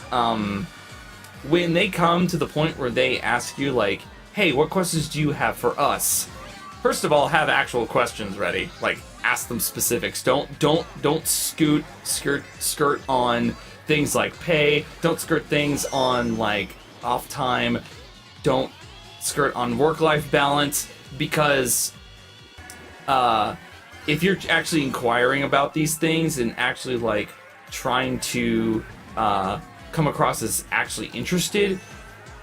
when they come to the point where they ask you like, hey, what questions do you have for us? First of all, have actual questions ready. Like, ask them specifics. Don't skirt on things like pay. Don't skirt things on like off time. Don't skirt on work-life balance, because if you're actually inquiring about these things and actually like trying to come across as actually interested,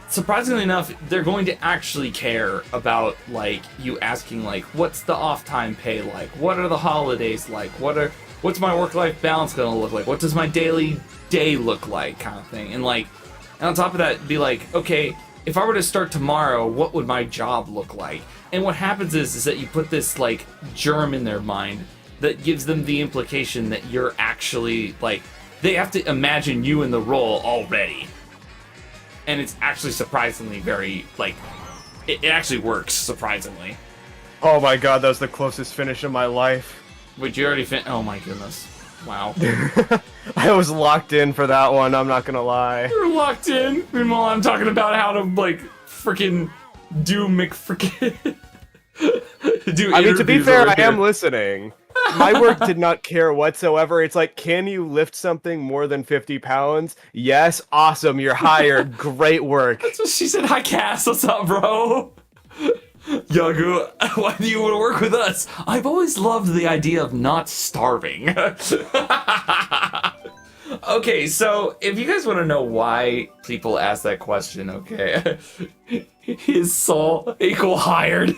surprisingly enough, they're going to actually care about like you asking like, what's the off time pay like? What are the holidays like? What's my work-life balance gonna look like? What does my daily day look like, kind of thing? And like, and on top of that, be like, okay, if I were to start tomorrow, what would my job look like? And what happens is that you put this like germ in their mind that gives them the implication that you're actually like, they have to imagine you in the role already. And it's actually surprisingly very, like, it actually works, surprisingly. Oh my god, that was the closest finish of my life. But you already oh my goodness. Wow. I was locked in for that one, I'm not gonna lie. You're locked in. Meanwhile, I'm talking about how to, like, freaking do do I mean, to be interviews fair, over I am here. listening. My work did not care whatsoever. It's like, can you lift something more than 50 pounds? Yes, awesome, you're hired. Great work. That's what she said. Hi, Cass. What's up, bro? Yagu, why do you want to work with us? I've always loved the idea of not starving. Okay, so if you guys want to know why people ask that question, okay, is Saul equal hired?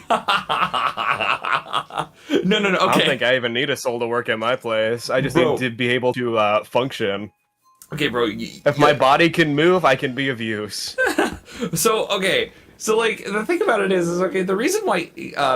No, okay. I don't think I even need a soul to work at my place. I just Bro. need to be able to function. Okay, bro. If my body can move, I can be of use. So, okay. So, like, the thing about it is okay, the reason why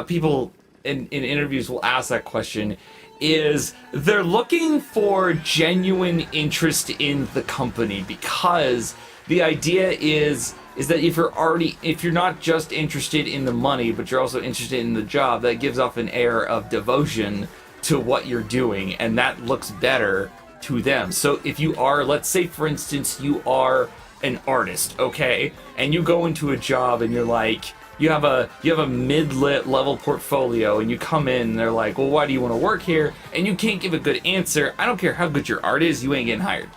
people in interviews will ask that question is they're looking for genuine interest in the company, because the idea is that if you're not just interested in the money, but you're also interested in the job, that gives off an air of devotion to what you're doing, and that looks better to them. So if you are, let's say for instance, you are an artist, okay, and you go into a job and you're like, you have a mid-lit level portfolio, and you come in and they're like, well, why do you want to work here? And you can't give a good answer. I don't care how good your art is, you ain't getting hired.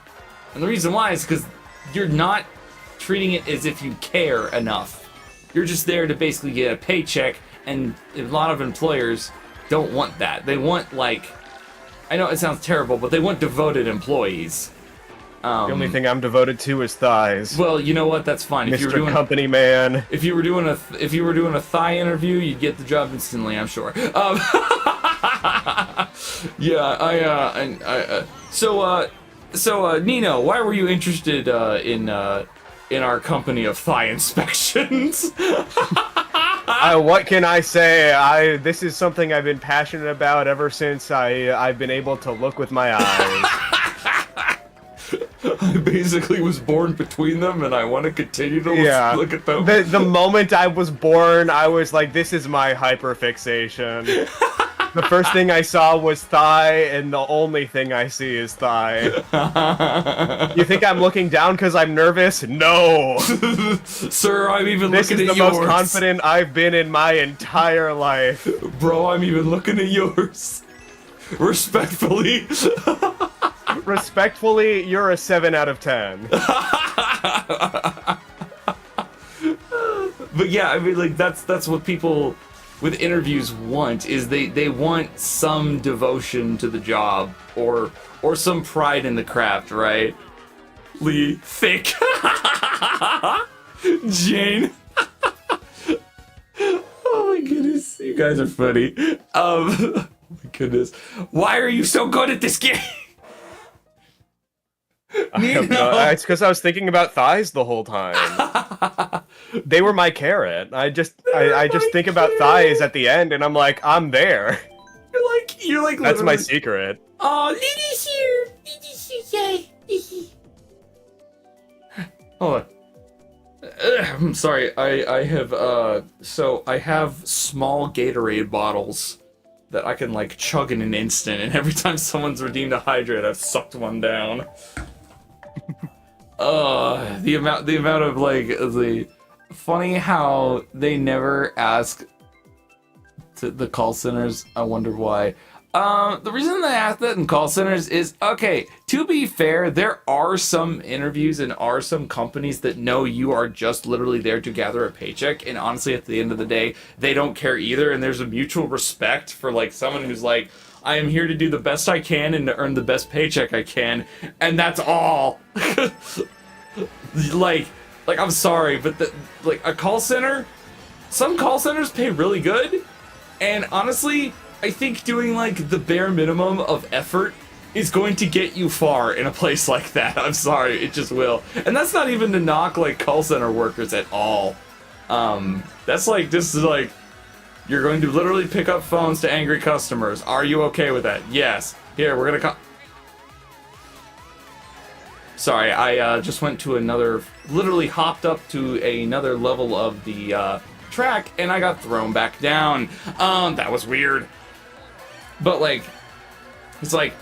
And the reason why is because you're not treating it as if you care enough. You're just there to basically get a paycheck, and a lot of employers don't want that. They want, like, I know it sounds terrible, but they want devoted employees. The only thing I'm devoted to is thighs. Well, you know what? That's fine. If you were Mr. doing Company Man. if you were doing a thigh interview, you'd get the job instantly, I'm sure. Yeah, So Nino, why were you interested in our company of thigh inspections? What can I say? This is something I've been passionate about ever since I've been able to look with my eyes. I basically was born between them, and I want to continue to look at them. The moment I was born, I was like, this is my hyperfixation. The first thing I saw was thigh, and the only thing I see is thigh. You think I'm looking down because I'm nervous? No! Sir, I'm even This looking is at the yours. most confident I've been in my entire life. Bro, I'm even looking at yours. Respectfully. Respectfully, you're a 7 out of 10. But yeah, I mean, like, that's what people with interviews want, is they want some devotion to the job, or some pride in the craft, right? Lee, thick. Jane. Oh my goodness, you guys are funny. Oh my goodness, why are you so good at this game? It's because I was thinking about thighs the whole time. They were my carrot. I just think about thighs at the end, and I'm like, I'm there. You're like. That's my literally- secret. Oh, Lily's here. Lily's here. Yay. Hold on. I'm sorry. I have so I have small Gatorade bottles that I can like chug in an instant, and every time someone's redeemed a hydrate, I've sucked one down. The amount of like the funny how they never ask to the call centers. I wonder why. The reason they ask that in call centers is, okay, to be fair, there are some interviews and are some companies that know you are just literally there to gather a paycheck, and honestly, at the end of the day, they don't care either, and there's a mutual respect for, like, someone who's like, I am here to do the best I can and to earn the best paycheck I can, and that's all. like, I'm sorry, but like, a call center, some call centers pay really good, and honestly, I think doing like the bare minimum of effort is going to get you far in a place like that. I'm sorry, it just will. And that's not even to knock like call center workers at all. That's like, this is like, you're going to literally pick up phones to angry customers. Are you okay with that? Yes. Here, we're gonna come. Sorry, I just went to another, literally hopped up to another level of the track and I got thrown back down. That was weird. But, like, it's like,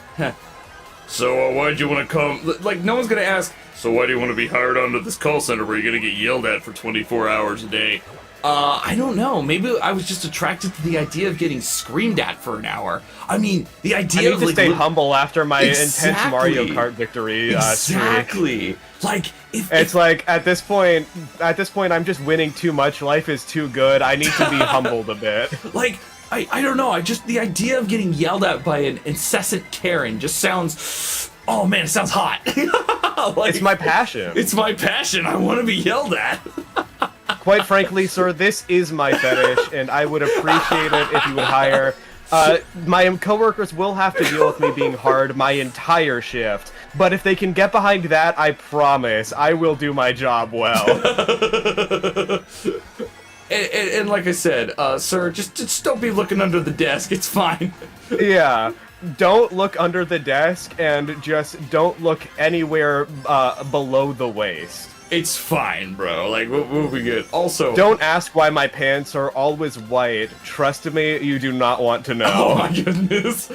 so why'd you want to come? Like, no one's going to ask, so why do you want to be hired onto this call center where you're going to get yelled at for 24 hours a day? I don't know. Maybe I was just attracted to the idea of getting screamed at for an hour. I mean, the idea of, I need to like, stay humble after my Exactly. intense Mario Kart victory streak. Exactly. Like, It's like, at this point, I'm just winning too much. Life is too good. I need to be humbled a bit. like, I don't know, the idea of getting yelled at by an incessant Karen just sounds, oh man, it sounds hot. Like, It's my passion. It's my passion, I want to be yelled at. Quite frankly, sir, this is my fetish, and I would appreciate it if you would hire. My coworkers will have to deal with me being hard my entire shift, but if they can get behind that, I promise I will do my job well. And like I said, sir, just don't be looking under the desk, it's fine. Yeah. Don't look under the desk, and just don't look anywhere below the waist. It's fine, bro, like, we'll be good. Also, Don't ask why my pants are always white. Trust me, you do not want to know. oh my goodness.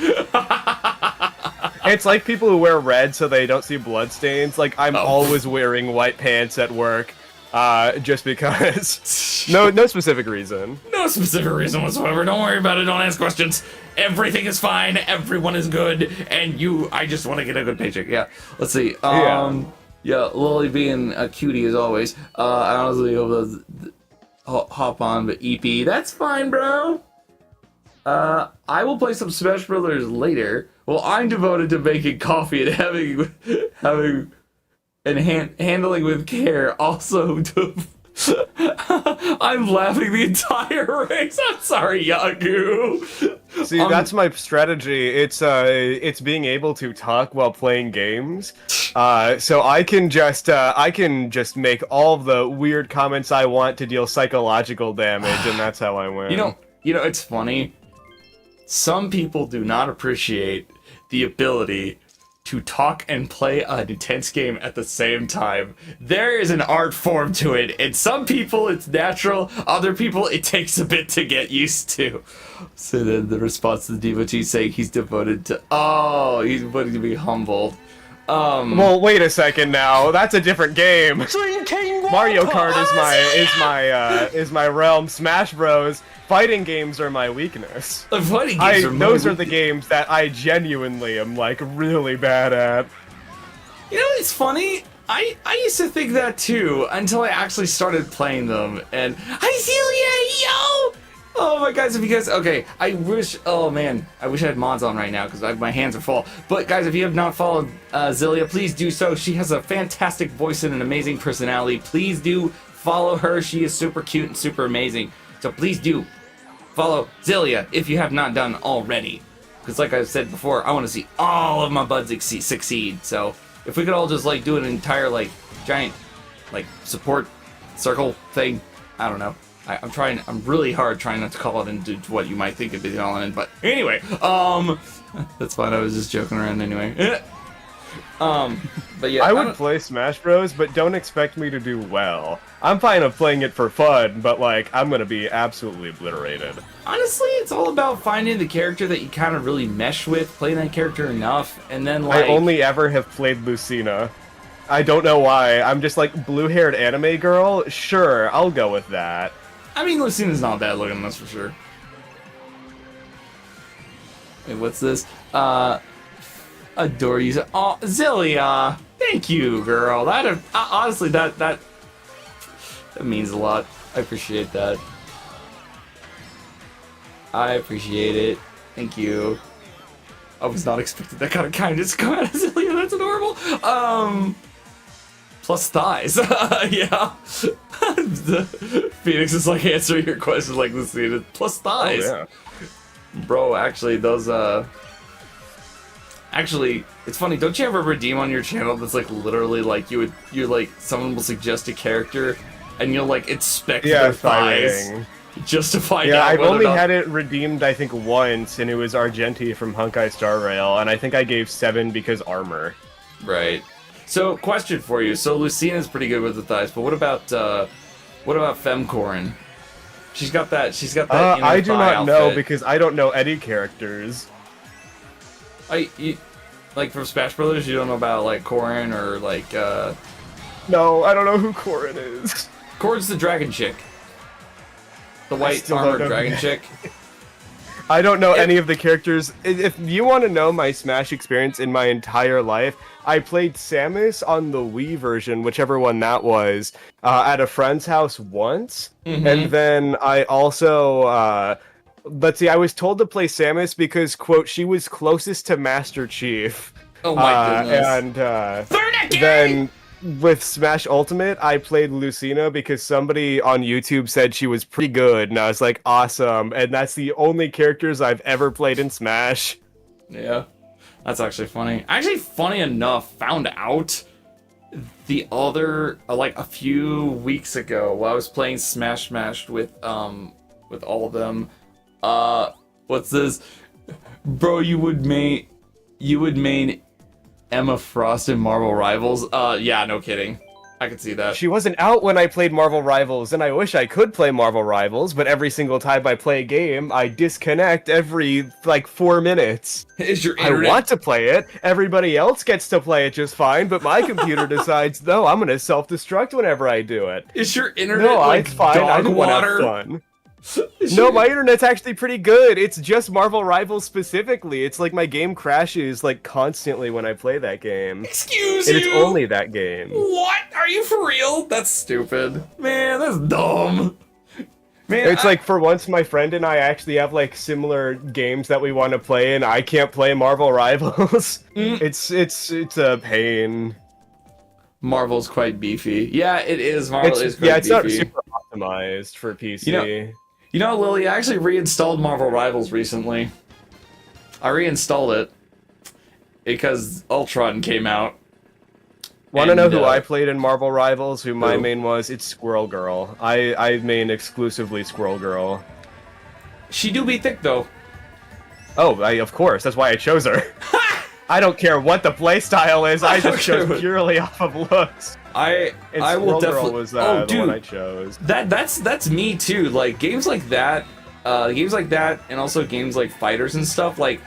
It's like people who wear red so they don't see bloodstains. Like, I'm always wearing white pants at work, just because. No specific reason. No specific reason whatsoever. Don't worry about it. Don't ask questions. Everything is fine. Everyone is good. And I just want to get a good paycheck. Yeah. Let's see. Yeah, Lily being a cutie as always. I honestly hope hop on, but EP, that's fine, bro. I will play some Smash Brothers later. Well, I'm devoted to making coffee and having and handling with care. Also, I'm laughing the entire race. I'm sorry, Yaku. See, that's my strategy. It's being able to talk while playing games. So I can just make all of the weird comments I want to deal psychological damage, and that's how I win. You know, it's funny. Some people do not appreciate the ability to talk and play an intense game at the same time. There is an art form to it, and some people it's natural, other people it takes a bit to get used to. So then the response to the devotee saying he's devoted to be humbled. Well, wait a second now. That's a different game. Drinking water. Mario Kart is my realm. Smash Bros. Fighting games are my weakness. Fighting games Those are the games that I genuinely am like really bad at. You know, it's funny. I used to think that too until I actually started playing them. And hi, Celia, yo! Oh my guys, okay, I wish I had mods on right now because my hands are full. But guys, if you have not followed Zilia, please do so. She has a fantastic voice and an amazing personality. Please do follow her. She is super cute and super amazing. So please do follow Zilia if you have not done already. Because like I said before, I want to see all of my buds succeed. So if we could all just like do an entire like giant like support circle thing, I don't know. I'm really hard trying not to call it into what you might think of it all in, but anyway, that's fine, I was just joking around anyway. But yeah, I would don't- play Smash Bros, but don't expect me to do well. I'm fine of playing it for fun, but like I'm gonna be absolutely obliterated. honestly, it's all about finding the character that you kind of really mesh with, playing that character enough, and then like. I only ever have played Lucina. I don't know why. I'm just like blue-haired anime girl. Sure, I'll go with that. I mean, Lucina's not bad looking, that's for sure. Wait, what's this? Adore you. Oh, Zillia! Thank you, girl. That honestly, that means a lot. I appreciate that. I appreciate it. Thank you. I was not expecting that kind of kindness to come out of Zillia. That's adorable. Plus thighs. Yeah. Phoenix is like answering your questions like Lucina. Plus thighs. Oh, yeah. Bro, actually, those, Actually, it's funny, don't you ever redeem on your channel that's like literally like someone will suggest a character and you'll like inspect their thighs fighting. just to find Yeah, out I've whether only or not... had it redeemed, I think, once, and it was Argenti from Honkai Star Rail, and I think I gave 7 because armor. Right. So, question for you. So, Lucina's pretty good with the thighs, but what about Femcorin? She's got that inner I do thigh not know, outfit. because I don't know any characters. Like from Smash Brothers, you don't know about like Corrin or like No, I don't know who Corrin is. Corrin's the dragon chick. The white still don't armored know dragon who- chick. I don't know any of the characters. If you want to know my Smash experience in my entire life, I played Samus on the Wii version, whichever one that was, at a friend's house once. And then I also, let's see, I was told to play Samus because, quote, she was closest to Master Chief. Oh my goodness. And then with Smash Ultimate, I played Lucina because somebody on YouTube said she was pretty good, and I was like, awesome. And that's the only characters I've ever played in Smash. Yeah, that's actually funny. Actually, funny enough, found out the other like a few weeks ago while I was playing Smash with all of them. What's this, bro? You would main Emma Frost in Marvel Rivals? Yeah, no kidding. I could see that. She wasn't out when I played Marvel Rivals, and I wish I could play Marvel Rivals, but every single time I play a game, I disconnect every, like, 4 minutes. Is your I internet? want to play it, everybody else gets to play it just fine, but my computer decides, no, I'm gonna self-destruct whenever I do it. Is your internet No, like it's fine, I dog just want to water? have fun. Is No, your- my internet's actually pretty good. It's just Marvel Rivals specifically. It's like my game crashes like constantly when I play that game. Excuse And you. it's only that game. What? Are you for real? That's stupid. Man, that's dumb. Man, It's like for once my friend and I actually have like similar games that we want to play and I can't play Marvel Rivals. It's a pain. Marvel's quite beefy. Yeah, it is. Marvel is quite Yeah, it's not beefy. super optimized for PC. You know, Lily, I actually reinstalled Marvel Rivals recently. I reinstalled it because Ultron came out. Want to know And, who I played in Marvel Rivals? Who my who? main was? It's Squirrel Girl. I main exclusively Squirrel Girl. She do be thick though. Oh, of course. That's why I chose her. I don't care what the playstyle is. I just Okay, chose but- purely off of looks. I And will Squirrel definitely. Girl was oh, the dude, one I chose. that's me too. Like games like that, and also games like Fighters and stuff. Like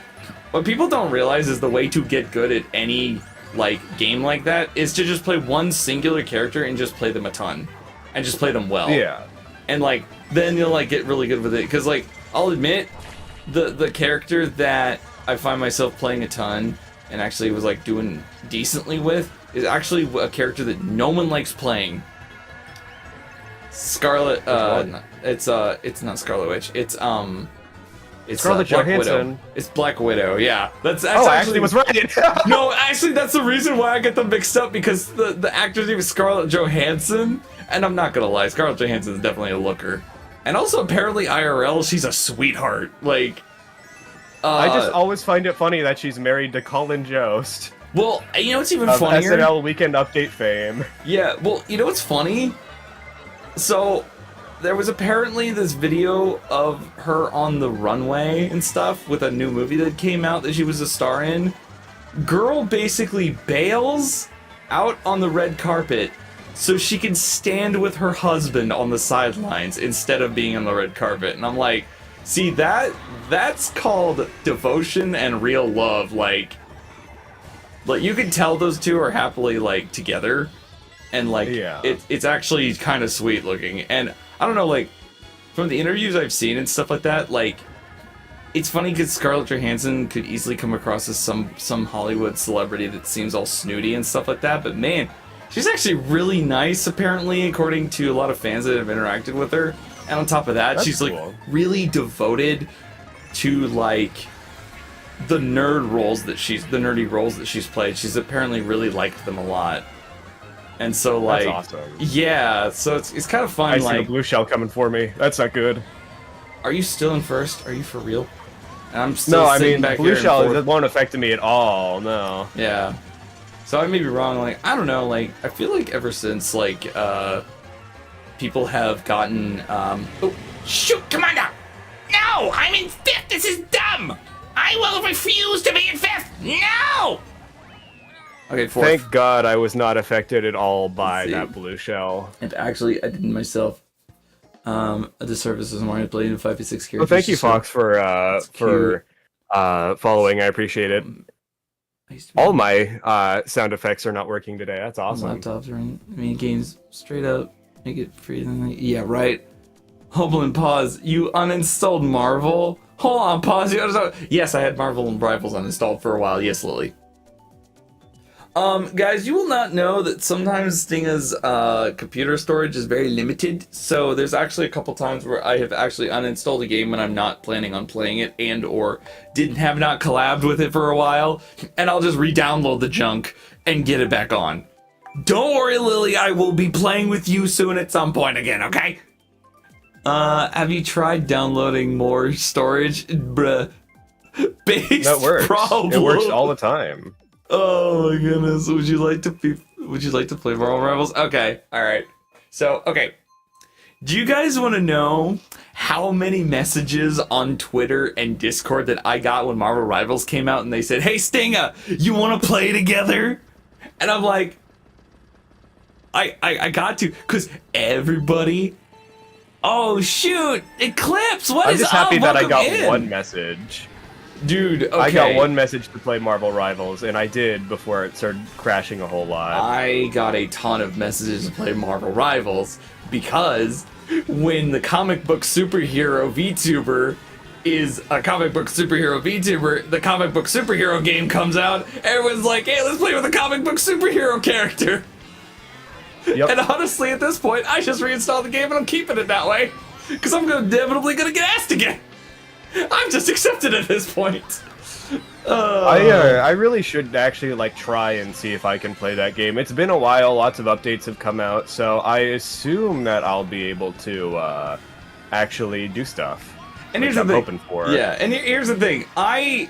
what people don't realize is the way to get good at any like game like that is to just play one singular character and just play them a ton, and just play them well. Yeah. And like then you'll like get really good with it. Because like I'll admit, the character that I find myself playing a ton and actually was like doing decently with is actually a character that no one likes playing. Scarlet. It's not Scarlet Witch. It's Scarlett Black Johansson. Widow. It's Black Widow. Yeah, that's Oh, I actually actually was right. no, actually, that's the reason why I get them mixed up because the actor's name is Scarlett Johansson, and I'm not gonna lie, Scarlett Johansson is definitely a looker, and also apparently IRL, she's a sweetheart. Like, I just always find it funny that she's married to Colin Jost well, you know what's even of funnier? SNL Weekend Update fame. Yeah, well, you know what's funny? So, there was apparently this video of her on the runway and stuff with a new movie that came out that she was a star in. girl basically bails out on the red carpet so she can stand with her husband on the sidelines instead of being on the red carpet. And I'm like, see, that's called devotion and real love. Like you can tell those two are happily like together, and like it's actually kind of sweet looking. And I don't know, like from the interviews I've seen and stuff like that, like it's funny because Scarlett Johansson could easily come across as some Hollywood celebrity that seems all snooty and stuff like that, but man, she's actually really nice, apparently, according to a lot of fans that have interacted with her. And on top of that, she's cool. Like really devoted to like the nerdy roles that she's played. She's apparently really liked them a lot. And so like, that's awesome. Yeah, so it's kind of fun. I see the blue shell coming for me. That's not good. Are you still in first? Are you for real? And I'm still sitting back blue here shell won't affect me at all. No. Yeah. So I may be wrong. Like I don't know. Like I feel like ever since like people have gotten Oh, shoot! Come on now! No! I'm in fifth! This is dumb! I will refuse to be in fifth! No! Okay, fourth. Thank God I was not affected at all by that blue shell. And actually, I did myself a disservice as Mario played in 5v6 characters. Well, thank you, Fox, for following. I appreciate it. All my sound effects are not working today. That's awesome. Laptops are in main games straight up. Make it free. Yeah, right. Hold on, pause. You uninstalled Marvel? Hold on, pause. Yes, I had Marvel and Rivals uninstalled for a while. Yes, Lily. Guys, you will not know that sometimes Stinga's computer storage is very limited. So there's actually a couple times where I have actually uninstalled a game when I'm not planning on playing it, and or have not collabed with it for a while, and I'll just re-download the junk and get it back on. Don't worry, Lily, I will be playing with you soon at some point again, okay? Have you tried downloading more storage? Bruh. Based that works. Problem. It works all the time. Oh my goodness. Would you like to play Marvel Rivals? Okay, alright. So, okay. Do you guys want to know how many messages on Twitter and Discord that I got when Marvel Rivals came out and they said, "Hey Stinga, you want to play together?" And I'm like, I got to, because everybody... Oh shoot! Eclipse, what I'm is just up? happy that I got Welcome in. one message. Dude, okay. I got one message to play Marvel Rivals, and I did before it started crashing a whole lot. I got a ton of messages to play Marvel Rivals, because when the comic book superhero VTuber is a comic book superhero VTuber, the comic book superhero game comes out, everyone's like, hey, let's play with a comic book superhero character. Yep. And honestly, at this point, I just reinstalled the game and I'm keeping it that way, because I'm inevitably gonna get asked again. I'm just accepted at this point. I really should actually like try and see if I can play that game. It's been a while, lots of updates have come out, so I assume that I'll be able to actually do stuff. And here's the I'm thing. hoping for. Yeah, and here's the thing. I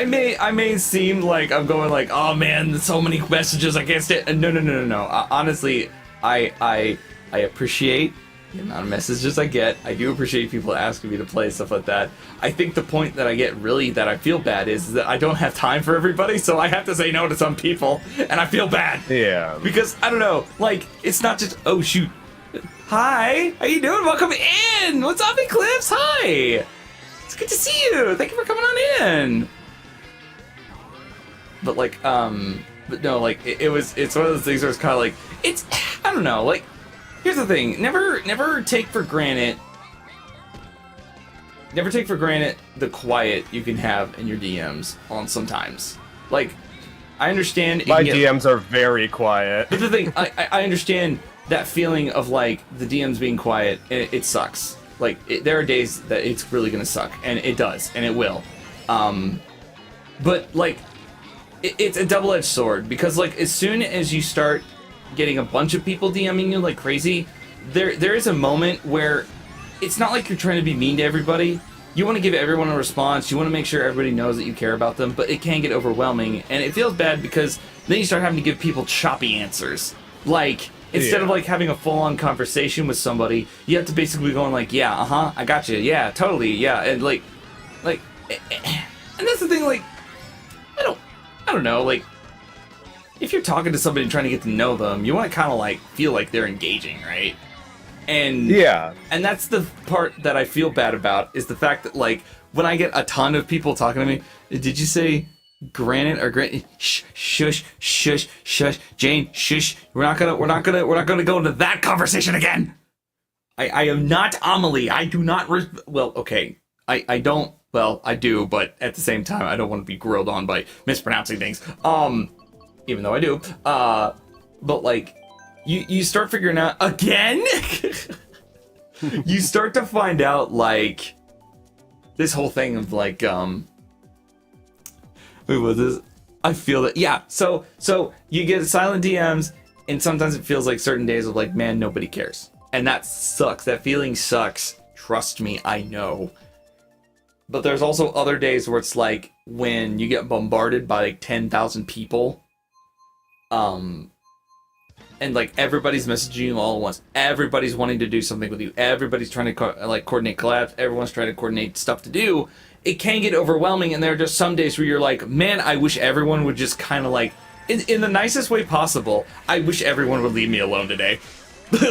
may seem like I'm going like, oh man, there's so many messages I can't stand. No. Honestly, I appreciate the amount of messages I get. I do appreciate people asking me to play stuff like that. I think the point that I get really that I feel bad is that I don't have time for everybody, so I have to say no to some people, and I feel bad. Yeah. Because I don't know, like it's not just oh shoot. Hi, how you doing? Welcome in. What's up, Eclipse? Hi. It's good to see you. Thank you for coming on in. But like, but no, like it's one of those things where it's kind of like I don't know, like. Here's the thing, never take for granted the quiet you can have in your DMs on sometimes. Like, I understand... My DMs are very quiet. But the thing, I understand that feeling of, like, the DMs being quiet, and it sucks. Like, there are days that it's really gonna suck, and it does, and it will. But, like, it's a double-edged sword, because, like, as soon as you start getting a bunch of people DMing you like crazy, there is a moment where it's not like you're trying to be mean to everybody. You want to give everyone a response, you want to make sure everybody knows that you care about them, but it can get overwhelming, and it feels bad because then you start having to give people choppy answers. Like, instead of like having a full-on conversation with somebody, you have to basically go on like, yeah, I got you, yeah, totally, yeah, and like, and that's the thing, like, don't know, like, if you're talking to somebody and trying to get to know them, you want to kind of like feel like they're engaging, right? And Yeah. and that's the part that I feel bad about, is the fact that, like, when I get a ton of people talking to me, did you say granite or granite? Shush, shush, shush, Jane, shush. We're not gonna go into that conversation again. I am not Amelie. I do not. Well, okay. I don't. Well, I do, but at the same time, I don't want to be grilled on by mispronouncing things. Even though I do. But like, you start figuring out again. You start to find out like this whole thing of like wait, what is this? I feel that, yeah. So you get silent DMs, and sometimes it feels like certain days of like, man, nobody cares. And that sucks. That feeling sucks. Trust me, I know. But there's also other days where it's like when you get bombarded by like 10,000 people, and like everybody's messaging you all at once. Everybody's wanting to do something with you. Everybody's trying to coordinate collabs. Everyone's trying to coordinate stuff to do. It can get overwhelming, and there are just some days where you're like, man, I wish everyone would just kind of like, in the nicest way possible, I wish everyone would leave me alone today.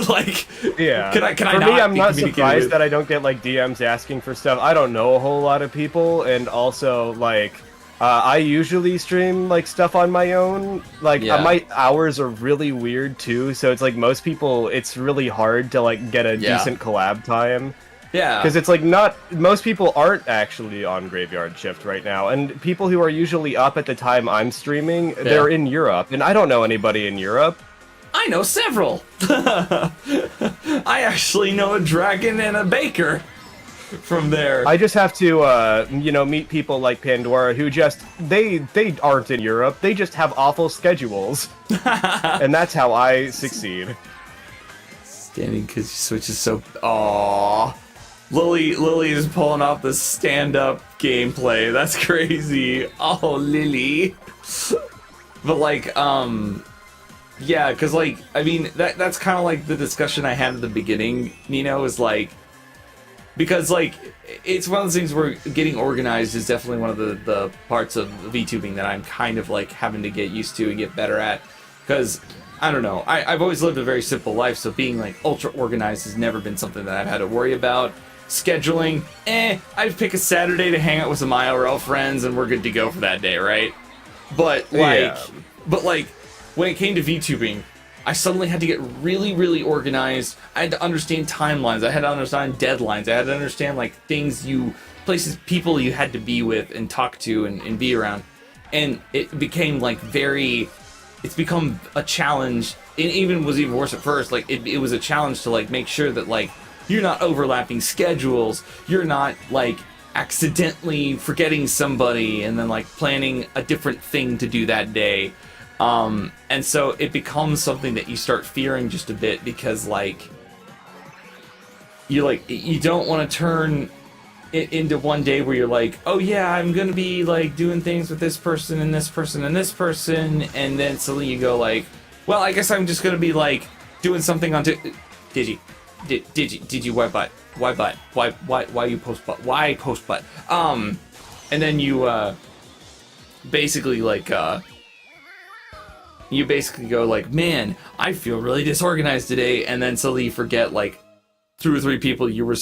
Like, yeah. Can I for not me, I'm be not communicated surprised with? that I don't get like DMs asking for stuff. I don't know a whole lot of people, and also like I usually stream like stuff on my own. Like Yeah. my hours are really weird too, so it's like most people, it's really hard to like get a Yeah. decent collab time. Yeah. Because it's like not most people aren't actually on graveyard shift right now, and people who are usually up at the time I'm streaming, they're in Europe, and I don't know anybody in Europe. I know several. I actually know a dragon and a baker from there. I just have to, meet people like Pandora who just they aren't in Europe. They just have awful schedules, and that's how I succeed. Standing because Switch is so. Aww. Lily is pulling off the stand-up gameplay. That's crazy. Oh, Lily. But like, yeah, because like, I mean, that's kind of like the discussion I had at the beginning, Nino, is like, because like, it's one of those things where getting organized is definitely one of the parts of VTubing that I'm kind of like having to get used to and get better at, because I don't know, I've always lived a very simple life, so being like ultra organized has never been something that I've had to worry about. Scheduling, I'd pick a Saturday to hang out with some IRL friends and we're good to go for that day, right? But like, when it came to VTubing, I suddenly had to get really, really organized. I had to understand timelines. I had to understand deadlines. I had to understand like places, people you had to be with and talk to and be around. And it became like it's become a challenge. It was even worse at first. Like it was a challenge to like make sure that like you're not overlapping schedules. You're not like accidentally forgetting somebody and then like planning a different thing to do that day. And so it becomes something that you start fearing just a bit, because like you don't want to turn it into one day where you're like, oh yeah, I'm gonna be like doing things with this person and this person and this person, and then suddenly you go like, well, I guess I'm just gonna be like doing something on did you why butt why you post butt, why post butt, and then you basically like you basically go like, man, I feel really disorganized today, and then suddenly you forget like 2 or 3 people you were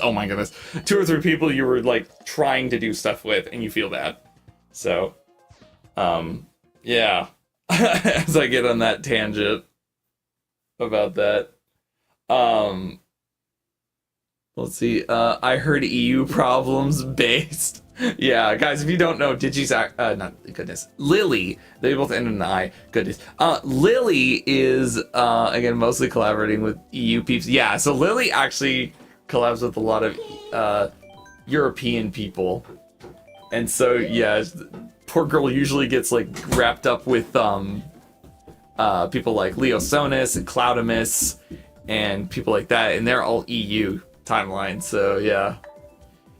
oh my goodness, 2 or 3 people you were like trying to do stuff with, and you feel bad. So yeah. As I get on that tangent about that, let's see, I heard EU problems based. Yeah, guys, if you don't know, Lily, they both end in an I, goodness. Lily is, again, mostly collaborating with EU peeps. Yeah, so Lily actually collabs with a lot of, European people. And so, yeah, poor girl usually gets, like, wrapped up with, people like Leo Sonis and Cloudimus and people like that, and they're all EU timeline, so, yeah.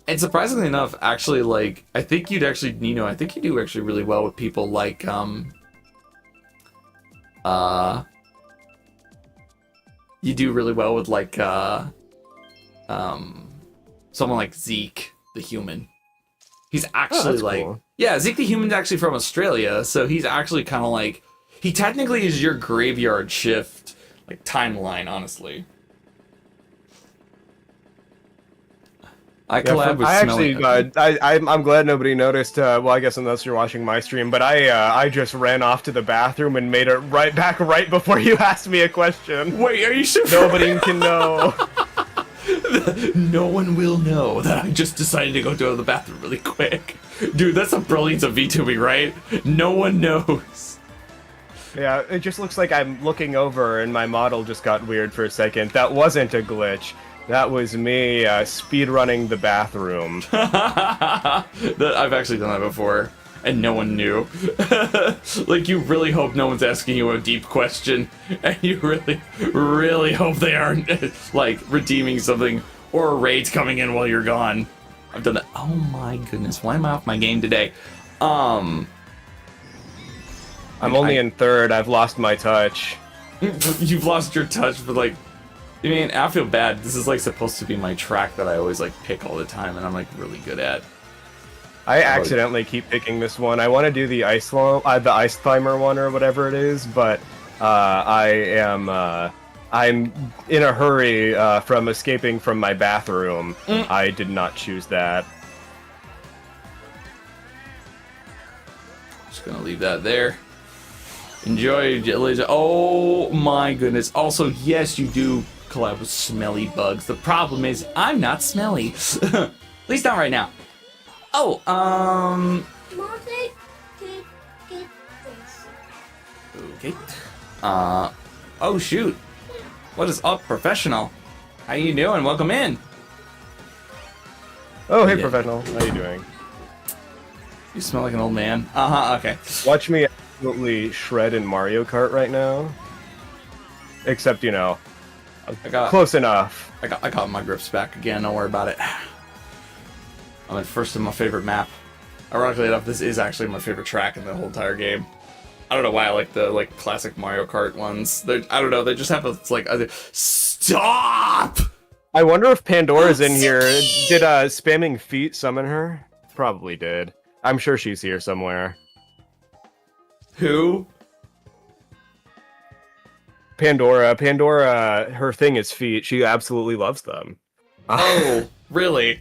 And surprisingly enough, actually, like, I think you do actually really well with people like, you do really well with, like, someone like Zeke, the human. He's actually like, cool. yeah, Zeke the Human's actually from Australia, so he's actually kind of like, he technically is your graveyard shift like timeline, honestly. I collab with Smelly. I'm glad nobody noticed. Well, I guess unless you're watching my stream, but I just ran off to the bathroom and made it right back right before you asked me a question. Wait, are you sure? Nobody can know. No one will know that I just decided to go to the bathroom really quick. Dude, that's the brilliance of VTubing, right? No one knows. Yeah, it just looks like I'm looking over and my model just got weird for a second. That wasn't a glitch. That was me speedrunning the bathroom. I've actually done that before, and no one knew. Like, you really hope no one's asking you a deep question, and you really, really hope they aren't, like, redeeming something, or a raid's coming in while you're gone. I've done that. Oh my goodness, why am I off my game today? I'm only in third. I've lost my touch. You've lost your touch, but, like, I mean, I feel bad. This is like supposed to be my track that I always like pick all the time, and I'm like really good at. I accidentally keep picking this one. I want to do the ice climber one or whatever it is, but I'm in a hurry from escaping from my bathroom. I did not choose that. Just gonna leave that there. Enjoy, Laser. Oh my goodness. Also, yes, you do collab with smelly bugs. The problem is, I'm not smelly. At least not right now. Oh, Mom, take this. okay. Oh shoot. What is up, professional? How you doing? Welcome in. Oh, hey, Yeah. professional. How you doing? You smell like an old man. Uh-huh, okay. Watch me absolutely shred in Mario Kart right now. Except, you know, close enough. I got my grips back again, don't worry about it. I'm at first in my favorite map. Ironically enough, this is actually my favorite track in the whole entire game. I don't know why I like the classic Mario Kart ones. I don't know, they just have this like other. Stop! I wonder if Pandora's in here. Did spamming feet summon her? Probably did. I'm sure she's here somewhere. Who? Pandora. Pandora, her thing is feet. She absolutely loves them. Oh, really?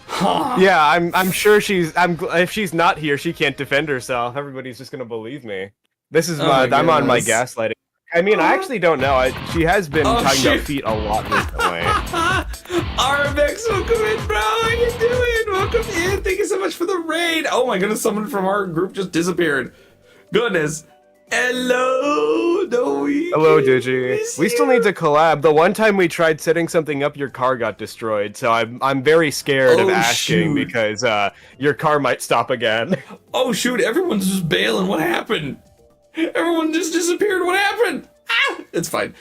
Huh. Yeah, I'm sure if she's not here, she can't defend herself. Everybody's just gonna believe me. This is I'm on my gaslighting. I mean, I actually don't know. She has been talking about feet a lot recently. RMX, welcome in, bro. How you doing? Welcome in. Thank you so much for the raid. Oh my goodness, someone from our group just disappeared. Goodness. Hello, Doe. Hello, Digi. We still need to collab. The one time we tried setting something up, your car got destroyed. So I'm very scared of asking because your car might stop again. Oh shoot! Everyone's just bailing. What happened? Everyone just disappeared. What happened? Ah, it's fine.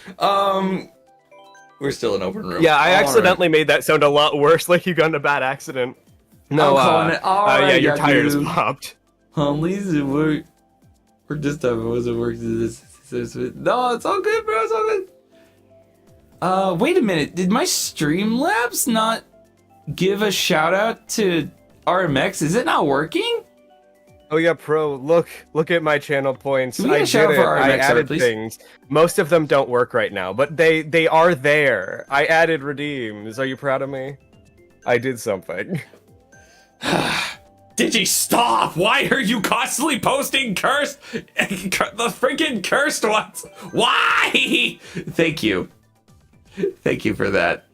We're still in open room. Yeah, I accidentally made that sound a lot worse, like you got in a bad accident. No, yeah, your tires popped. Lisa, we're this time. It wasn't working. No, it's all good, bro. It's all good. Wait a minute. Did my Streamlabs not give a shout out to RMX? Is it not working? Oh yeah, Pro. Look at my channel points. Can we get a shout out for RMX, I added please? things. Most of them don't work right now, but they are there. I added redeems. Are you proud of me? I did something. Digi, stop! Why are you constantly posting cursed, the freaking cursed ones? Why? Thank you. Thank you for that.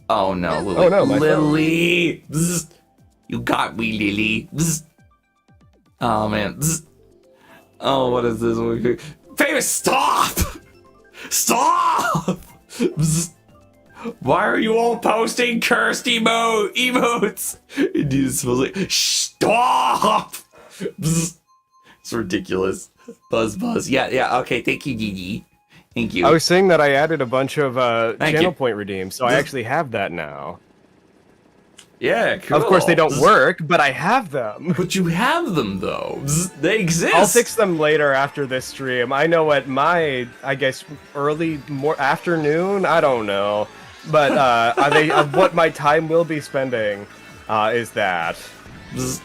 Oh no, Lily. Oh no, my Lily. Bzz. You got me, Lily. Bzz. Oh man. Bzz. Oh, what is this? Famous, stop! Stop! Bzz. Why are you all posting cursed emotes? Dude, smells like stop! Bzz. It's ridiculous. Buzz. Yeah. Okay, thank you, Gigi. Thank you. I was saying that I added a bunch of channel you. point redeems, so I actually have that now. Yeah, cool. Of course, they don't work, but I have them. But you have them though. Bzz. They exist. I'll fix them later after this stream. I know at my, I guess, more afternoon. I don't know, but are they what my time will be spending? is that. Bzz.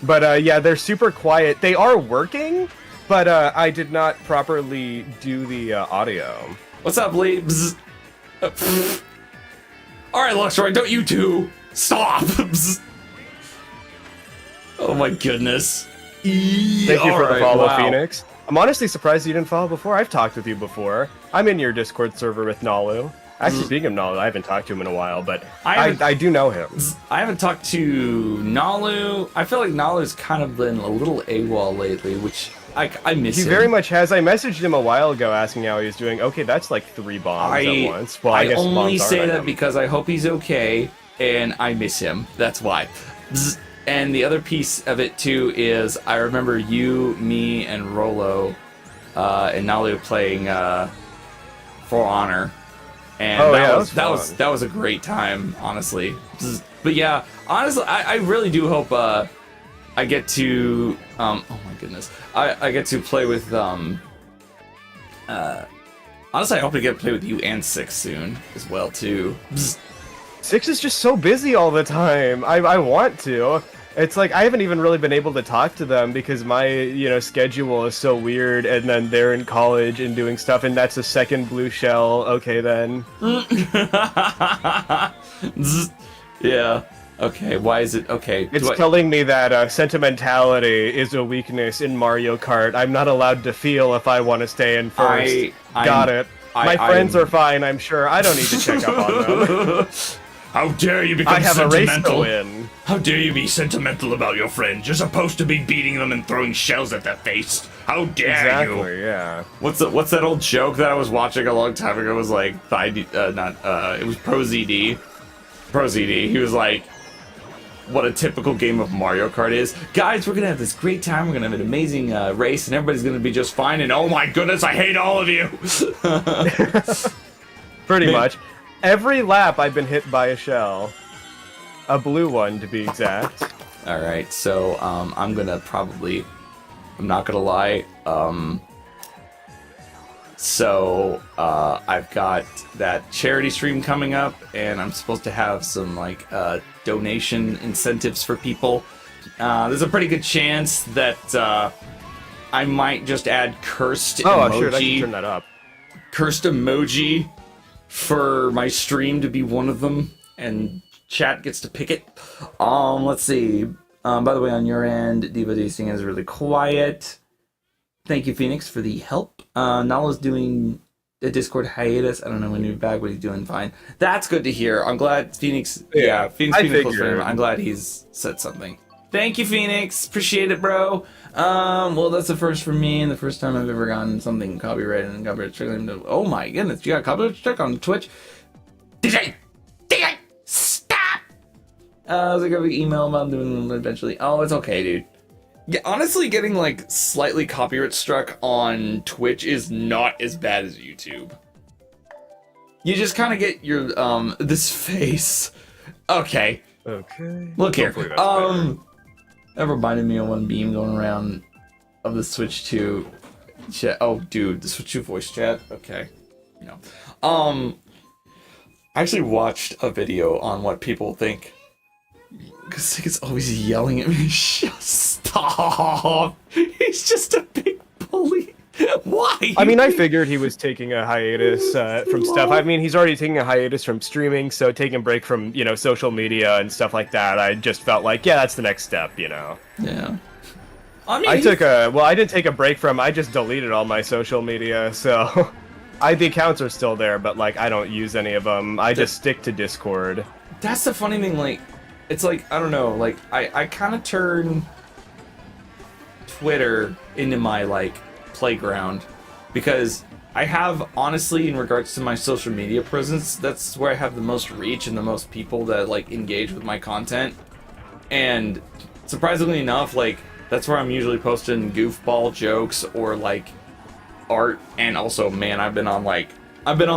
But yeah, they're super quiet. They are working, but I did not properly do the audio. What's up, Lee? Bzz. Alright, Luxroy, don't you two stop! Bzz. Oh my goodness. Thank you for the follow, wow. Phoenix. I'm honestly surprised you didn't follow before. I've talked with you before. I'm in your Discord server with Nalu. Actually, speaking of Nalu, I haven't talked to him in a while, but I do know him. I haven't talked to Nalu. I feel like Nalu's kind of been a little AWOL lately, which I miss him. He very much has. I messaged him a while ago asking how he was doing. Okay, that's like 3 bombs at once. Well, I guess only bombs say aren't that him. because I hope he's okay, and I miss him. That's why. Bzz. And the other piece of it too is I remember you, me, and Rolo, and Nalu playing For Honor, and that was a great time, honestly. Bzz. But yeah, honestly, I really do hope I get to oh my goodness, I get to play with honestly, I hope to get to play with you and Six soon as well too. Bzz. 6 is just so busy all the time. I want to. It's like I haven't even really been able to talk to them because my schedule is so weird, and then they're in college and doing stuff, and that's a second blue shell. Okay then. Yeah. Okay. Why is it okay? It's telling me that sentimentality is a weakness in Mario Kart. I'm not allowed to feel if I want to stay in first. Got it. My friends are fine, I'm sure. I don't need to check up on them. How dare you become I have a race to sentimental? win. How dare you be sentimental about your friends? You're supposed to be beating them and throwing shells at their face. How dare you? Exactly, yeah. What's that old joke that I was watching a long time ago? It was like it was Pro ZD. Pro ZD. He was like, what a typical game of Mario Kart is. Guys, we're gonna have this great time. We're gonna have an amazing race, and everybody's gonna be just fine. And oh my goodness, I hate all of you. Pretty much. Every lap I've been hit by a shell. A blue one, to be exact. All right, so I'm not gonna lie. So I've got that charity stream coming up, and I'm supposed to have some like donation incentives for people. There's a pretty good chance that I might just add cursed emoji. Sure, I can turn that up. Cursed emoji for my stream to be one of them, and chat gets to pick it. Let's see. By the way, on your end, Diva Dacing is really quiet. Thank you, Phoenix, for the help. Nala's doing a Discord hiatus. I don't know when he'll be back, but he's doing fine. That's good to hear. I'm glad Phoenix. Yeah, Phoenix being a close friend. I'm glad he's said something. Thank you, Phoenix. Appreciate it, bro. Well, that's the first for me, and the first time I've ever gotten something copyrighted and copyright struck. Oh my goodness, you got copyright struck on Twitch? DJ, stop! I was like, I'll email about doing them eventually. Oh, it's okay, dude. Yeah, honestly, getting like slightly copyright struck on Twitch is not as bad as YouTube. You just kind of get your this face. Okay. Okay. Look here. Hopefully that's better. That reminded me of one meme going around of the Switch 2 chat. Oh, dude, the Switch 2 voice chat. Okay, I actually watched a video on what people think. Because it's always yelling at me. Just stop. He's just a big bully. Why? I mean, I figured he was taking a hiatus from stuff. I mean, he's already taking a hiatus from streaming, so taking a break from, social media and stuff like that, I just felt like, yeah, that's the next step, Yeah. I didn't take a break from, I just deleted all my social media, so the accounts are still there, but, like, I don't use any of them. I just stick to Discord. That's the funny thing, like, it's like, I don't know, like, I kind of turn Twitter into my, like, playground, because I have, honestly, in regards to my social media presence, that's where I have the most reach and the most people that like engage with my content. And surprisingly enough, like, that's where I'm usually posting goofball jokes or like art. And also, man, I've been on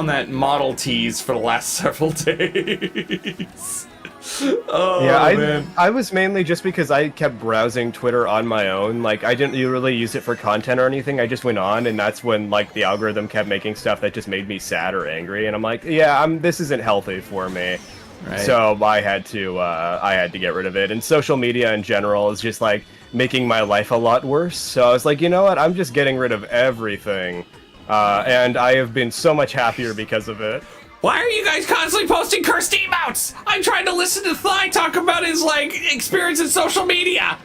that Model Ts for the last several days. Oh, yeah, man. I was mainly just because I kept browsing Twitter on my own. Like, I didn't really use it for content or anything. I just went on, and that's when, like, the algorithm kept making stuff that just made me sad or angry. And I'm like, yeah, this isn't healthy for me. Right. So I had to get rid of it. And social media in general is just like making my life a lot worse. So I was like, you know what? I'm just getting rid of everything. And I have been so much happier because of it. Why are you guys constantly posting cursed emotes? I'm trying to listen to Thigh talk about his, like, experience in social media.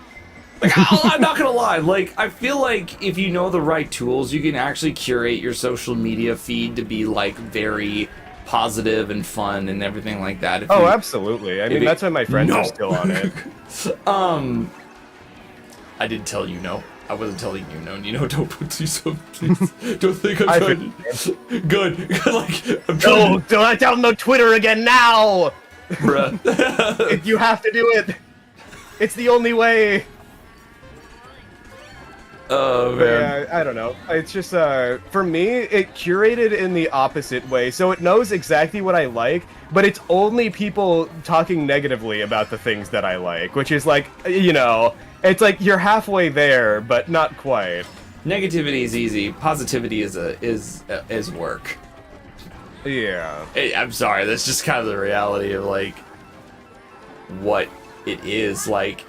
Like, I'm not gonna lie, like, I feel like if you know the right tools, you can actually curate your social media feed to be, like, very positive and fun and everything like that. Oh, absolutely. I mean, that's why my friends are still on it. I did tell you no. I wasn't telling you no. You know, don't put these up, please. Don't think I'm trying to... Good. Like, I'm trying No, don't tell them no Twitter again now! Bruh. If you have to do it. It's the only way. Oh, man. Yeah, I don't know. It's just, for me, it curated in the opposite way. So it knows exactly what I like, but it's only people talking negatively about the things that I like, which is like, you know, it's like you're halfway there, but not quite. Negativity is easy. Positivity is work. Yeah. I'm sorry. That's just kind of the reality of, like, what it is. Like,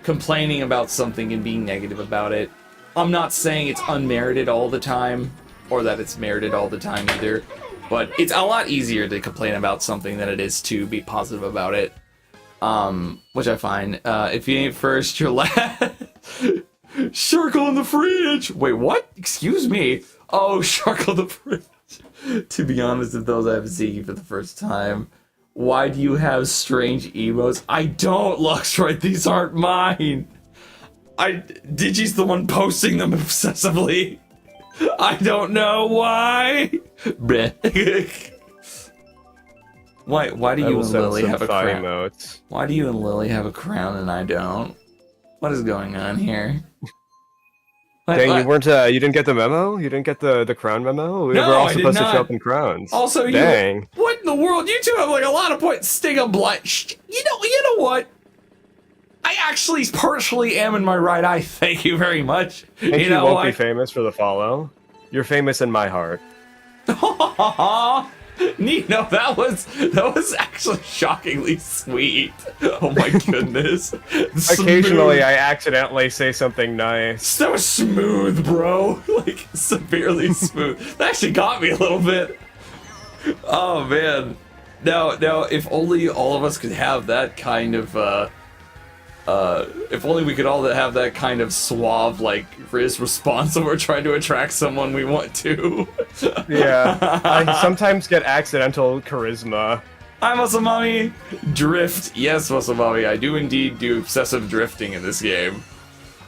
complaining about something and being negative about it. I'm not saying it's unmerited all the time, or that it's merited all the time either, but it's a lot easier to complain about something than it is to be positive about it. Which I find, if you ain't first, you're last. Sharkle in the fridge! Wait, what? Excuse me? Oh, Sharkle in the fridge. To be honest, if those I haven't seen you for the first time, why do you have strange emotes? I don't, Luxroyd, these aren't mine! Digi's the one posting them obsessively. I don't know why. Bleh. Why do you and Lily have a crown? Emotes. Why do you and Lily have a crown and I don't? What is going on here? Dang, you weren't, you didn't get the memo? You didn't get the crown memo? We No, were all I did supposed to not. show up in crowns. Also, Dang. what in the world? You two have like a lot of points. Sting of blind. You know what? I actually partially am in my right eye. Thank you very much. Think you know won't what? be famous for the follow? You're famous in my heart. Nino, that was actually shockingly sweet. Oh my goodness. Occasionally, I accidentally say something nice. That was smooth, bro. Like, severely smooth. That actually got me a little bit. Oh, man. Now, if only all of us could have that kind of, if only we could all have that kind of suave, like, response when we're trying to attract someone we want to. Yeah. I sometimes get accidental charisma. Hi, Muscle Mommy! Drift. Yes, Muscle Mommy, I do indeed do obsessive drifting in this game.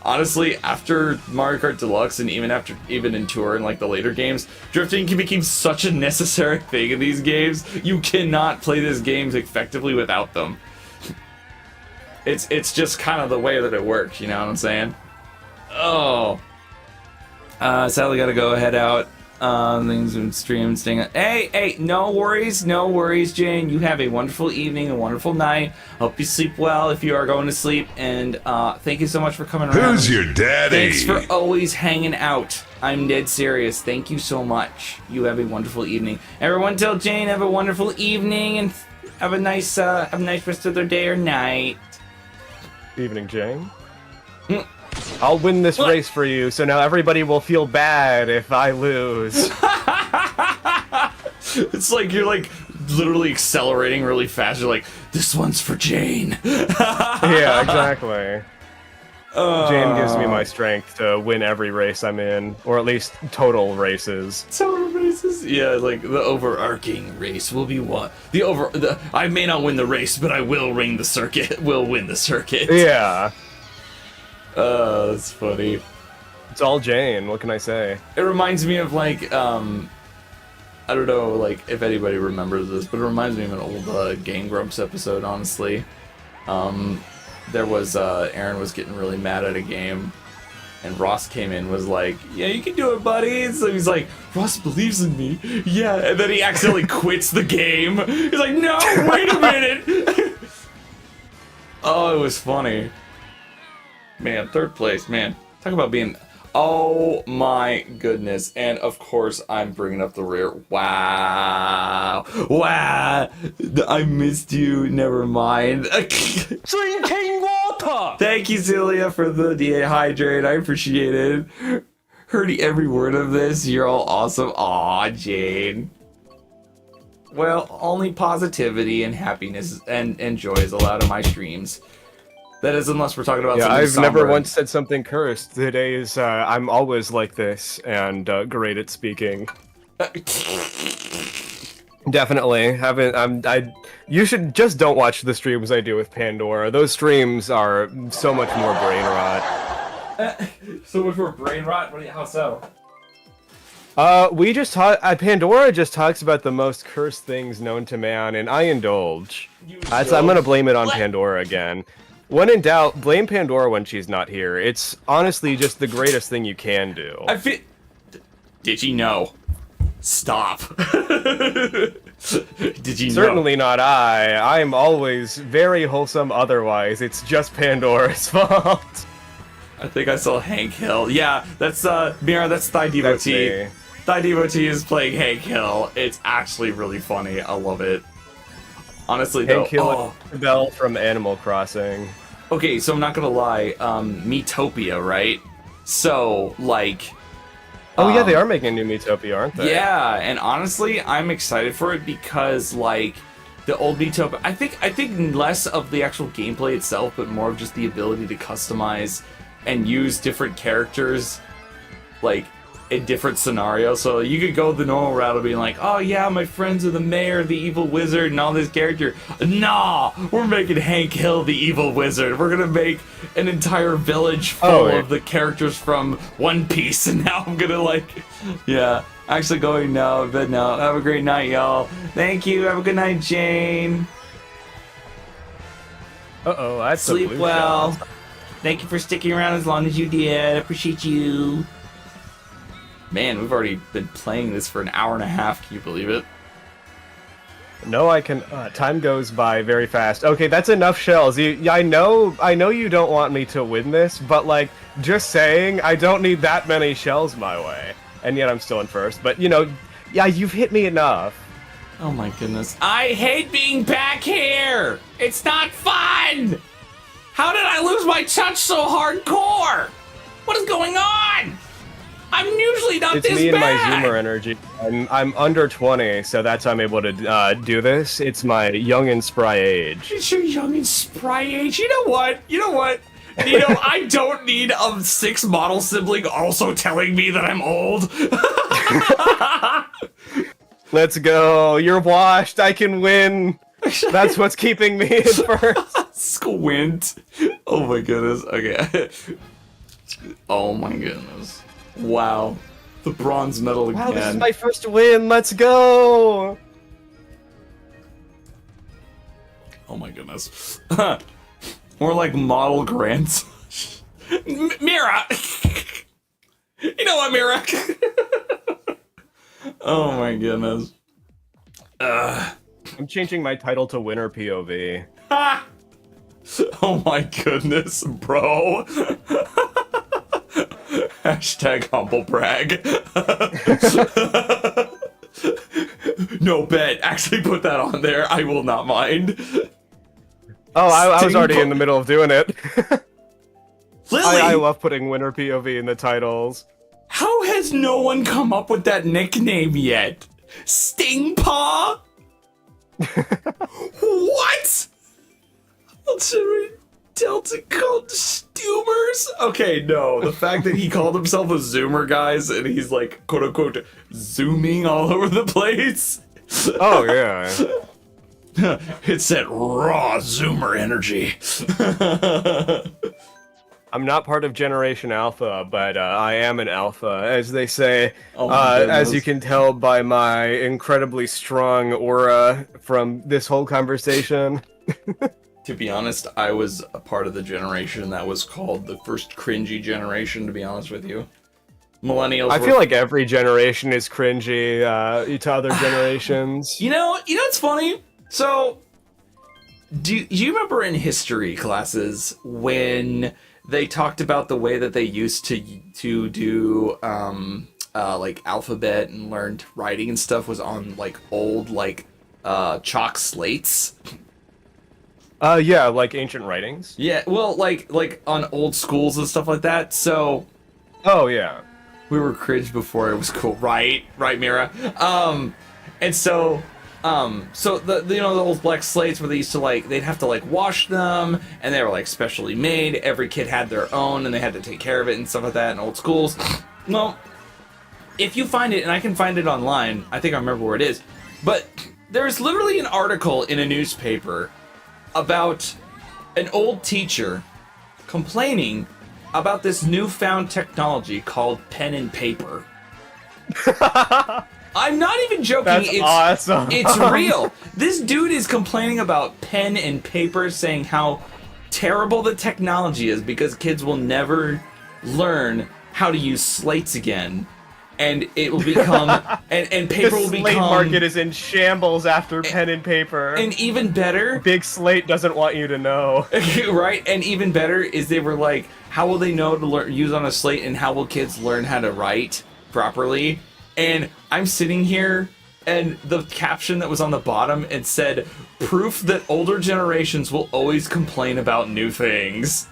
Honestly, after Mario Kart Deluxe and even in Tour and like the later games, drifting became such a necessary thing in these games. You cannot play these games effectively without them. It's just kind of the way that it works, you know what I'm saying? Oh. Sadly gotta go head out. Things in stream staying. Hey, no worries, Jane. You have a wonderful evening, a wonderful night. Hope you sleep well if you are going to sleep. And thank you so much for coming around. Who's your daddy? Thanks for always hanging out. I'm dead serious. Thank you so much. You have a wonderful evening. Everyone, tell Jane have a wonderful evening and have a nice rest of their day or night. Evening, Jane. I'll win this race for you, so now everybody will feel bad if I lose. It's like you're like literally accelerating really fast. You're like, this one's for Jane. Yeah, exactly. Jane gives me my strength to win every race I'm in, or at least total races. Total races? Yeah, like the overarching race will be won. I may not win the race, but I will win the circuit. Will win the circuit. Yeah. That's funny. It's all Jane, what can I say? It reminds me of like, I don't know, like if anybody remembers this, but it reminds me of an old Game Grumps episode, honestly. There was, Aaron was getting really mad at a game, and Ross came in, was like, yeah, you can do it, buddy. So he's like, Ross believes in me. Yeah, and then he accidentally quits the game. He's like, no, wait a minute. Oh, it was funny. Man, third place, man. Talk about being... Oh my goodness. And of course, I'm bringing up the rear. Wow. Wow. I missed you. Never mind. Drinking water! Thank you, Celia, for the dehydrate. I appreciate it. Heard every word of this. You're all awesome. Aw, Jane. Well, only positivity and happiness and joy is allowed in my streams. That is, unless we're talking about Yeah, something I've never somber. once said something cursed. Today is, I'm always like this, and great at speaking. Definitely. You should just don't watch the streams I do with Pandora. Those streams are so much more brain rot. So much more brain rot? How so? We just talk. Pandora just talks about the most cursed things known to man, and I indulge. I'm gonna blame it on Pandora again. When in doubt, blame Pandora when she's not here. It's honestly just the greatest thing you can do. I feel. Did you know? Stop. Did you know? Certainly not I. I'm always very wholesome otherwise. It's just Pandora's fault. I think I saw Hank Hill. Yeah, that's Mira, that's Thigh That's Devotee. me. Thigh Devotee is playing Hank Hill. It's actually really funny. I love it. Honestly, Hank though. Hill Bell from Animal Crossing. Okay, so I'm not gonna lie. Metopia, right? So, like. Oh yeah, they are making a new Metopia, aren't they? Yeah, and honestly, I'm excited for it because, like, the old Metopia, I think less of the actual gameplay itself, but more of just the ability to customize and use different characters, like, in different scenarios. So you could go the normal route of being like, oh yeah, my friends are the mayor, the evil wizard, and all this character. Nah, we're making Hank Hill the evil wizard. We're gonna make an entire village full of the characters from One Piece, and now I'm gonna, like, yeah, actually going now, bed now. Have a great night, y'all. Thank you. Have a good night, Jane. Uh-oh, that's a Sleep blue well. shell. Thank you for sticking around as long as you did. I appreciate you. Man, we've already been playing this for an hour and a half. Can you believe it? No, I can. Time goes by very fast. Okay, that's enough shells. I know you don't want me to win this, but like, just saying, I don't need that many shells my way, and yet I'm still in first. But you know, yeah, you've hit me enough. Oh my goodness! I hate being back here. It's not fun. How did I lose my touch so hardcore? What is going on? I'm usually not It's this me and my bad. Zoomer energy. I'm under 20, so that's how I'm able to do this. It's my young and spry age. It's your young and spry age. You know what? I don't need a 6 model sibling also telling me that I'm old. Let's go. You're washed. I can win. That's what's keeping me in first. Squint. Oh my goodness. Okay. Oh my goodness. Wow. The bronze medal again. Wow, this is my first win. Let's go. Oh my goodness. More like model grants. Mira! You know what, Mira? Oh my goodness. I'm changing my title to Winner POV. Oh my goodness, bro. Hashtag humble brag. No bet. Actually put that on there. I will not mind. Oh, I was already Steampunk. in the middle of doing it. Lily! I love putting Winner POV in the titles. How has no one come up with that nickname yet? Stingpaw? What? Ultimate Delta called Stoomers? Okay, no. The fact that he called himself a Zoomer, guys, and he's like, quote unquote, zooming all over the place. Oh, yeah. It's that raw Zoomer energy. I'm not part of Generation Alpha, but I am an Alpha, as they say. Oh my goodness. As you can tell by my incredibly strong aura from this whole conversation. To be honest, I was a part of the generation that was called the first cringy generation, to be honest with you. Millennials I were... feel like every generation is cringy to other generations. You know what's funny? So, do you remember in history classes when they talked about the way that they used to do like alphabet and learned writing and stuff was on like old like chalk slates. Yeah, like ancient writings. Yeah, well, like on old schools and stuff like that. So Oh yeah. we were cringe before it was cool, right, Mira? And so the the old black slates where they used to like they'd have to like wash them, and they were like specially made. Every kid had their own, and they had to take care of it and stuff like that in old schools. Well, if you find it, and I can find it online, I think I remember where it is, but there's literally an article in a newspaper about an old teacher complaining about this newfound technology called pen and paper. I'm not even joking. That's awesome. It's real. This dude is complaining about pen and paper, saying how terrible the technology is because kids will never learn how to use slates again. And it will become, and paper will become... The slate market is in shambles after pen and paper. And even better... Big Slate doesn't want you to know. Right? And even better is they were like, how will they know to use on a slate, and how will kids learn how to write properly? And I'm sitting here, and the caption that was on the bottom, it said, proof that older generations will always complain about new things.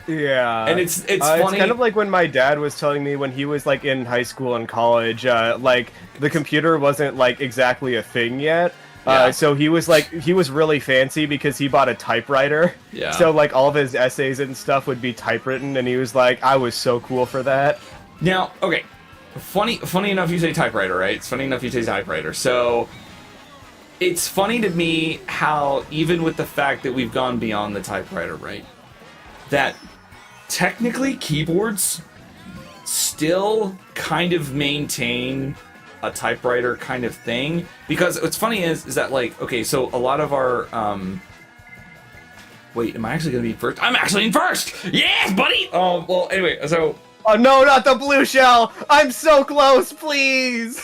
Yeah, and it's funny. It's kind of like when my dad was telling me when he was like in high school and college, like the computer wasn't like exactly a thing yet. Yeah. So he was really fancy because he bought a typewriter. Yeah. So like all of his essays and stuff would be typewritten, and he was like, I was so cool for that. Now, okay, funny enough you say typewriter, right? It's funny enough you say typewriter. So it's funny to me how even with the fact that we've gone beyond the typewriter, right? That technically keyboards still kind of maintain a typewriter kind of thing, because what's funny is that like, okay, so a lot of our wait, am I actually gonna be first? I'm actually in first. Yes, buddy. Well, anyway, so oh no, not the blue shell! I'm so close, please.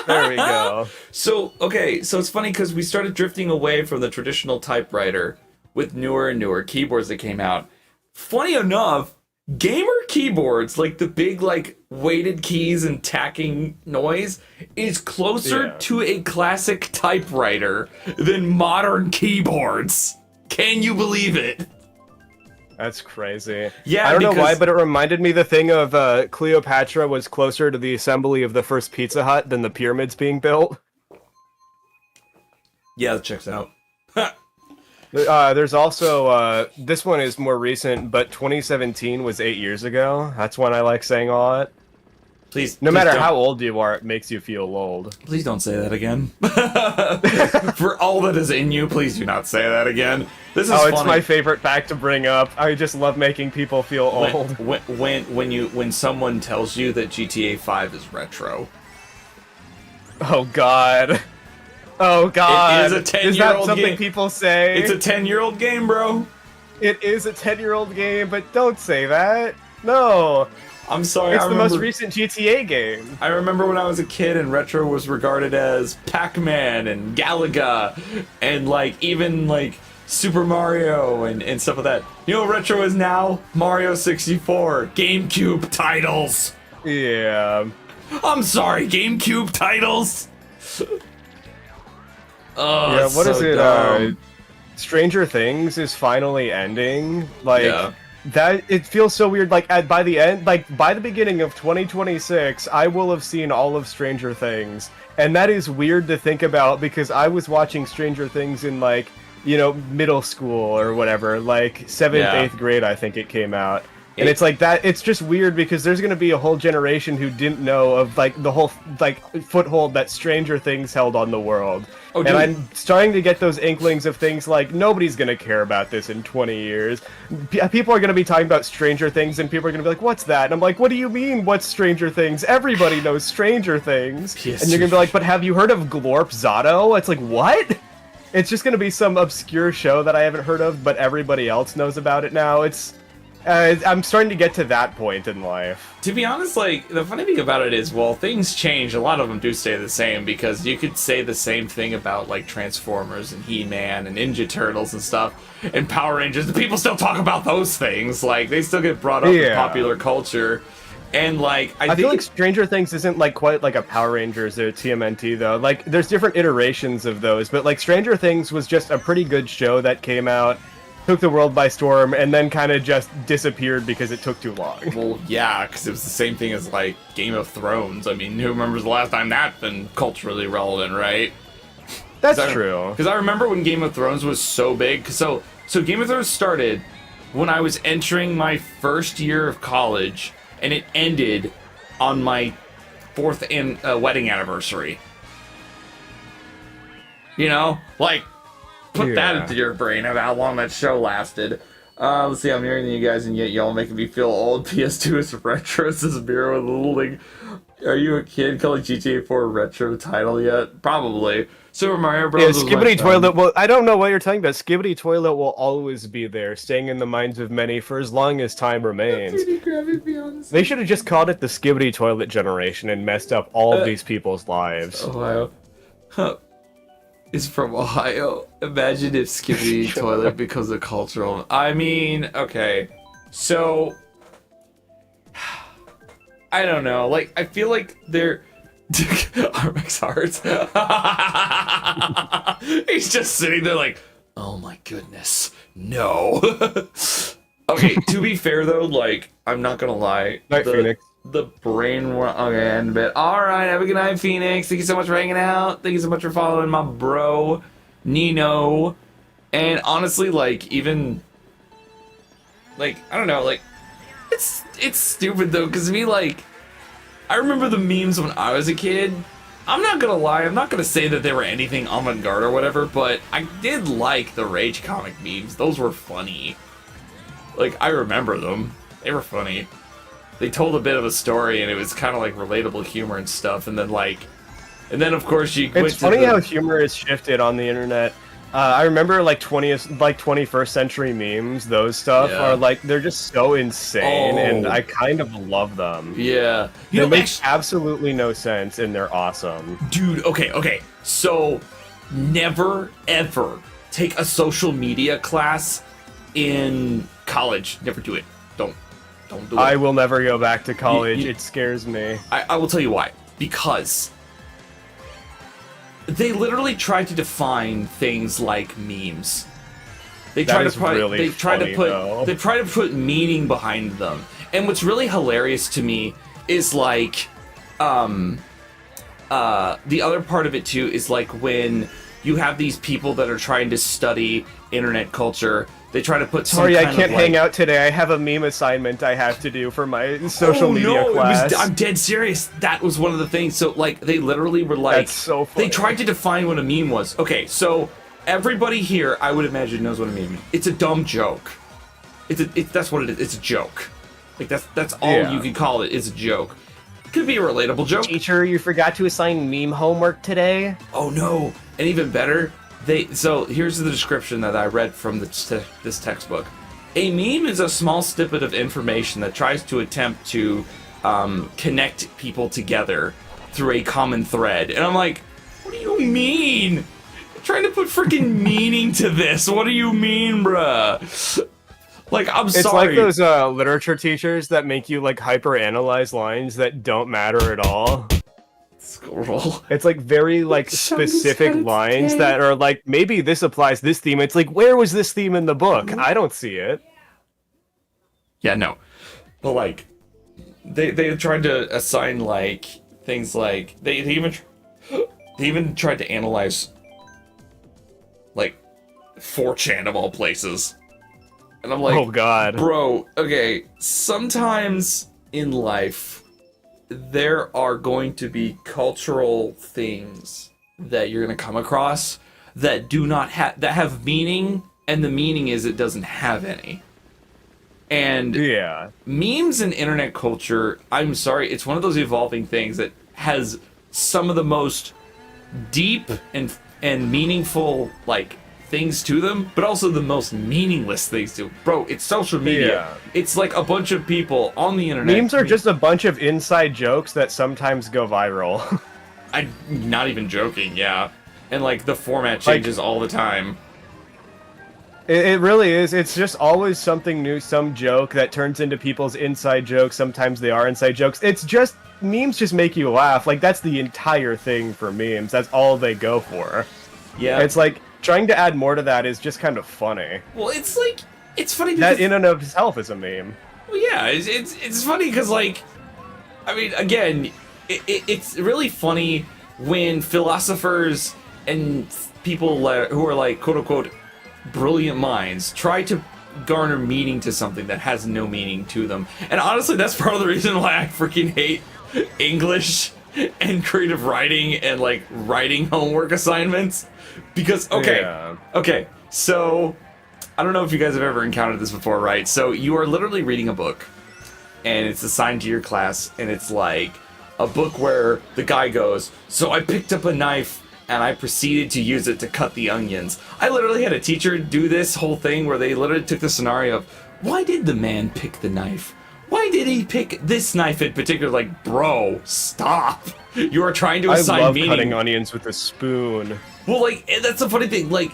There we go. So okay, so it's funny because we started drifting away from the traditional typewriter with newer and newer keyboards that came out. Funny enough, gamer keyboards, like the big like weighted keys and tacking noise, is closer to a classic typewriter than modern keyboards. Can you believe it? That's crazy. Yeah, I don't know why, but it reminded me the thing of Cleopatra was closer to the assembly of the first Pizza Hut than the pyramids being built. Yeah, that checks out. There's also, this one is more recent, but 2017 was 8 years ago. That's when I like saying all that. Please, no matter don't. how old you are, it makes you feel old. Please don't say that again. For all that is in you, please do not say that again. This is funny. It's my favorite fact to bring up. I just love making people feel old. When someone tells you that GTA 5 is retro. Oh God. Oh God. It is a 10-year-old Is that something game. people say? It's a 10-year-old game, bro. It is a 10-year-old game, but don't say that. No. I'm sorry. It's the most recent GTA game. I remember when I was a kid and retro was regarded as Pac-Man and Galaga and like even like Super Mario and stuff like that. You know what retro is now? Mario 64, GameCube titles. Yeah. I'm sorry, GameCube titles. Oh, yeah, what is it? Dumb. Stranger Things is finally ending. Like Yeah. that, it feels so weird. Like by the end, like by the beginning of 2026, I will have seen all of Stranger Things, and that is weird to think about because I was watching Stranger Things in like, you know, middle school or whatever, like 7th, Yeah. 8th grade, I think it came out. And it's like that, it's just weird because there's going to be a whole generation who didn't know of like the whole like foothold that Stranger Things held on the world. Oh, and dude. I'm starting to get those inklings of things like nobody's going to care about this in 20 years. People are going to be talking about Stranger Things and people are going to be like, what's that? And I'm like, what do you mean, what's Stranger Things? Everybody knows Stranger Things. Yes, and you're going to be like, but have you heard of Glorp Zato? It's like, what? It's just going to be some obscure show that I haven't heard of, but everybody else knows about it now. I'm starting to get to that point in life. To be honest, like, the funny thing about it is, well, things change. A lot of them do stay the same, because you could say the same thing about, like, Transformers and He-Man and Ninja Turtles and stuff, and Power Rangers. The people still talk about those things. Like, they still get brought up in popular culture. And, like, I feel like Stranger Things isn't, like, quite like a Power Rangers or TMNT, though. Like, there's different iterations of those, but, like, Stranger Things was just a pretty good show that came out, took the world by storm, and then kind of just disappeared because it took too long. Well, yeah, because it was the same thing as, like, Game of Thrones. I mean, who remembers the last time that's been culturally relevant, right? That's true. Because I remember when Game of Thrones was so big. So Game of Thrones started when I was entering my first year of college, and it ended on my 4th wedding anniversary. You know? Like, put that into your brain of how long that show lasted. Let's see, I'm hearing you guys, and yet y'all making me feel old. PS2 is retro. This is a beer with a little, like, are you a kid calling GTA 4 a retro title yet? Probably. Super Mario Bros. Yeah, Skibbity Toilet, well, I don't know what you're talking about. Skibbity Toilet will always be there, staying in the minds of many for as long as time remains. They should have just called it the Skibbity Toilet generation and messed up all of these people's lives. Ohio. Huh. Is from Ohio. Imagine if Skibbity Toilet becomes a cultural... I mean, okay. So... I don't know. Like, I feel like they're... RMX Hearts. He's just sitting there like, oh my goodness, no. Okay, to be fair though, like, I'm not gonna lie. Night, Phoenix. The brain okay, end bit. Alright, have a good night, Phoenix. Thank you so much for hanging out. Thank you so much for following my bro, Nino. And honestly, like, even... Like, I don't know, like... It's stupid though, because me, like... I remember the memes when I was a kid. I'm not gonna lie, I'm not gonna say that they were anything avant-garde or whatever, but I did like the Rage comic memes. Those were funny. Like, I remember them. They were funny. They told a bit of a story, and it was kind of like relatable humor and stuff, and then like... And then, of course, you... It's funny how humor has shifted on the internet. I remember, like, 21st century memes, those stuff are, like, they're just so insane, and I kind of love them. Yeah. They make absolutely no sense, and they're awesome. Dude, okay. So, never, ever take a social media class in college. Never do it. Don't do it. I will never go back to college. It scares me. I will tell you why. Because... they literally try to define things like memes. They try to put meaning behind them. And what's really hilarious to me is like the other part of it too is like when you have these people that are trying to study internet culture, they try to put Sorry, I can't hang out today. I have a meme assignment I have to do for my social media class. I'm dead serious. That was one of the things. So, like, they literally were like... That's so funny. They tried to define what a meme was. Okay, so everybody here, I would imagine, knows what a meme is. It's a dumb joke. That's what it is. It's a joke. Like, that's all you can call it, is a joke. It could be a relatable joke. Teacher, you forgot to assign meme homework today? Oh, no. And even better... So here's the description that I read from this textbook. A meme is a small snippet of information that tries to attempt to connect people together through a common thread. And I'm like, what do you mean? You're trying to put freaking meaning to this. What do you mean, bruh? Like, I'm sorry. It's like those literature teachers that make you, like, hyper-analyze lines that don't matter at all. Scroll. It's like very like specific lines that are like, maybe this applies this theme. It's like, where was this theme in the book? I don't see it. Yeah, no. But like they tried to assign like things like they even tried to analyze like 4chan of all places. And I'm like, oh god. Bro, okay, sometimes in life there are going to be cultural things that you're going to come across that do not have that have meaning, and the meaning is it doesn't have any. And memes and internet culture, I'm sorry, it's one of those evolving things that has some of the most deep and meaningful like things to them, but also the most meaningless things to. Bro, it's social media. Yeah. It's like a bunch of people on the internet. Memes are just a bunch of inside jokes that sometimes go viral. I'm not even joking, yeah. And like the format changes all the time. It really is. It's just always something new, some joke that turns into people's inside jokes. Sometimes they are inside jokes. It's just, memes just make you laugh. Like, that's the entire thing for memes. That's all they go for. Yeah. It's like, trying to add more to that is just kind of funny. Well, it's like, it's funny because... That in and of itself is a meme. Well, yeah, it's funny because, like, I mean, again, it's really funny when philosophers and people who are, like, quote-unquote, brilliant minds try to garner meaning to something that has no meaning to them. And honestly, that's part of the reason why I freaking hate English and creative writing and, like, writing homework assignments. Because, okay, so, I don't know if you guys have ever encountered this before, right? So, you are literally reading a book, and it's assigned to your class, and it's like a book where the guy goes, so I picked up a knife, and I proceeded to use it to cut the onions. I literally had a teacher do this whole thing where they literally took the scenario of, why did the man pick the knife? Why did he pick this knife in particular? Like, bro, stop. You are trying to assign meaning. I love cutting onions with a spoon. Well, like, that's the funny thing. Like,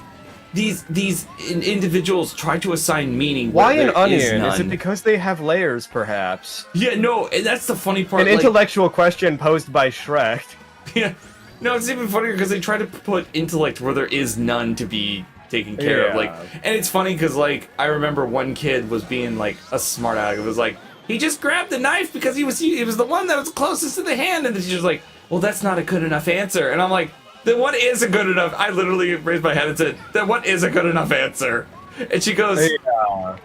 these individuals try to assign meaning. Why where an there is onion? Is it none. because they have layers, perhaps? Yeah, no, and that's the funny part. An like, intellectual question posed by Shrek. Yeah. No, it's even funnier because they try to put intellect where there is none to be taken care of. Like, and it's funny because, like, I remember one kid was being, like, a smart aleck. It was like, he just grabbed the knife because it was the one that was closest to the hand. And the teacher's like, well, that's not a good enough answer. And I'm like, then what is a good enough? I literally raised my head and said, then what is a good enough answer? And she goes, and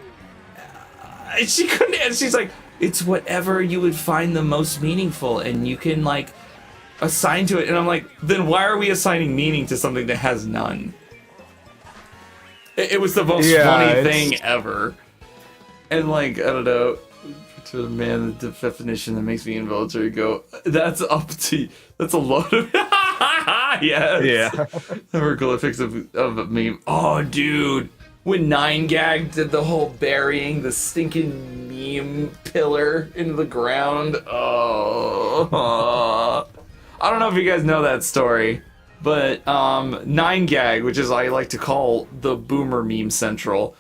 she couldn't, and she's like, it's whatever you would find the most meaningful, and you can, like, assign to it. And I'm like, then why are we assigning meaning to something that has none? It was the most funny thing ever. And, like, I don't know, to the man, the definition that makes me involuntary go, that's up to, that's a lot of, yes. Yeah. The hieroglyphics of a meme. Oh, dude. When 9gag did the whole burying the stinking meme pillar into the ground. Oh. I don't know if you guys know that story, but 9gag, which is I like to call the boomer meme central.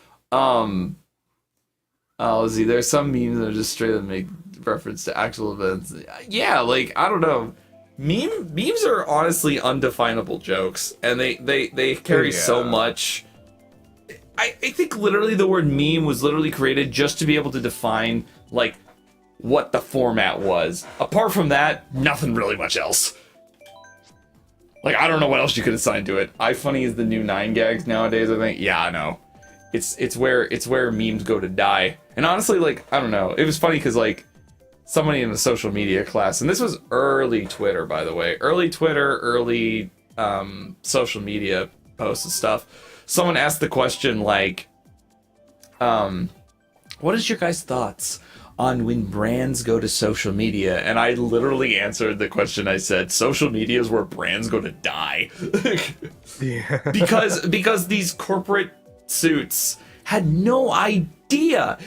Let's see, there's some memes that are just straight up make reference to actual events. Yeah, like, I don't know. Memes are honestly undefinable jokes, and they carry so much. I think literally the word meme was literally created just to be able to define, like, what the format was. Apart from that, nothing really much else. Like, I don't know what else you could assign to it. iFunny is the new 9gags nowadays, I think. Yeah, I know. It's where memes go to die. And honestly, like, I don't know. It was funny because, like, somebody in the social media class, and this was early Twitter, by the way. Early Twitter, early social media posts and stuff. Someone asked the question, like, what is your guys' thoughts on when brands go to social media? And I literally answered the question. I said, social media is where brands go to die. Yeah. because these corporate suits had none idea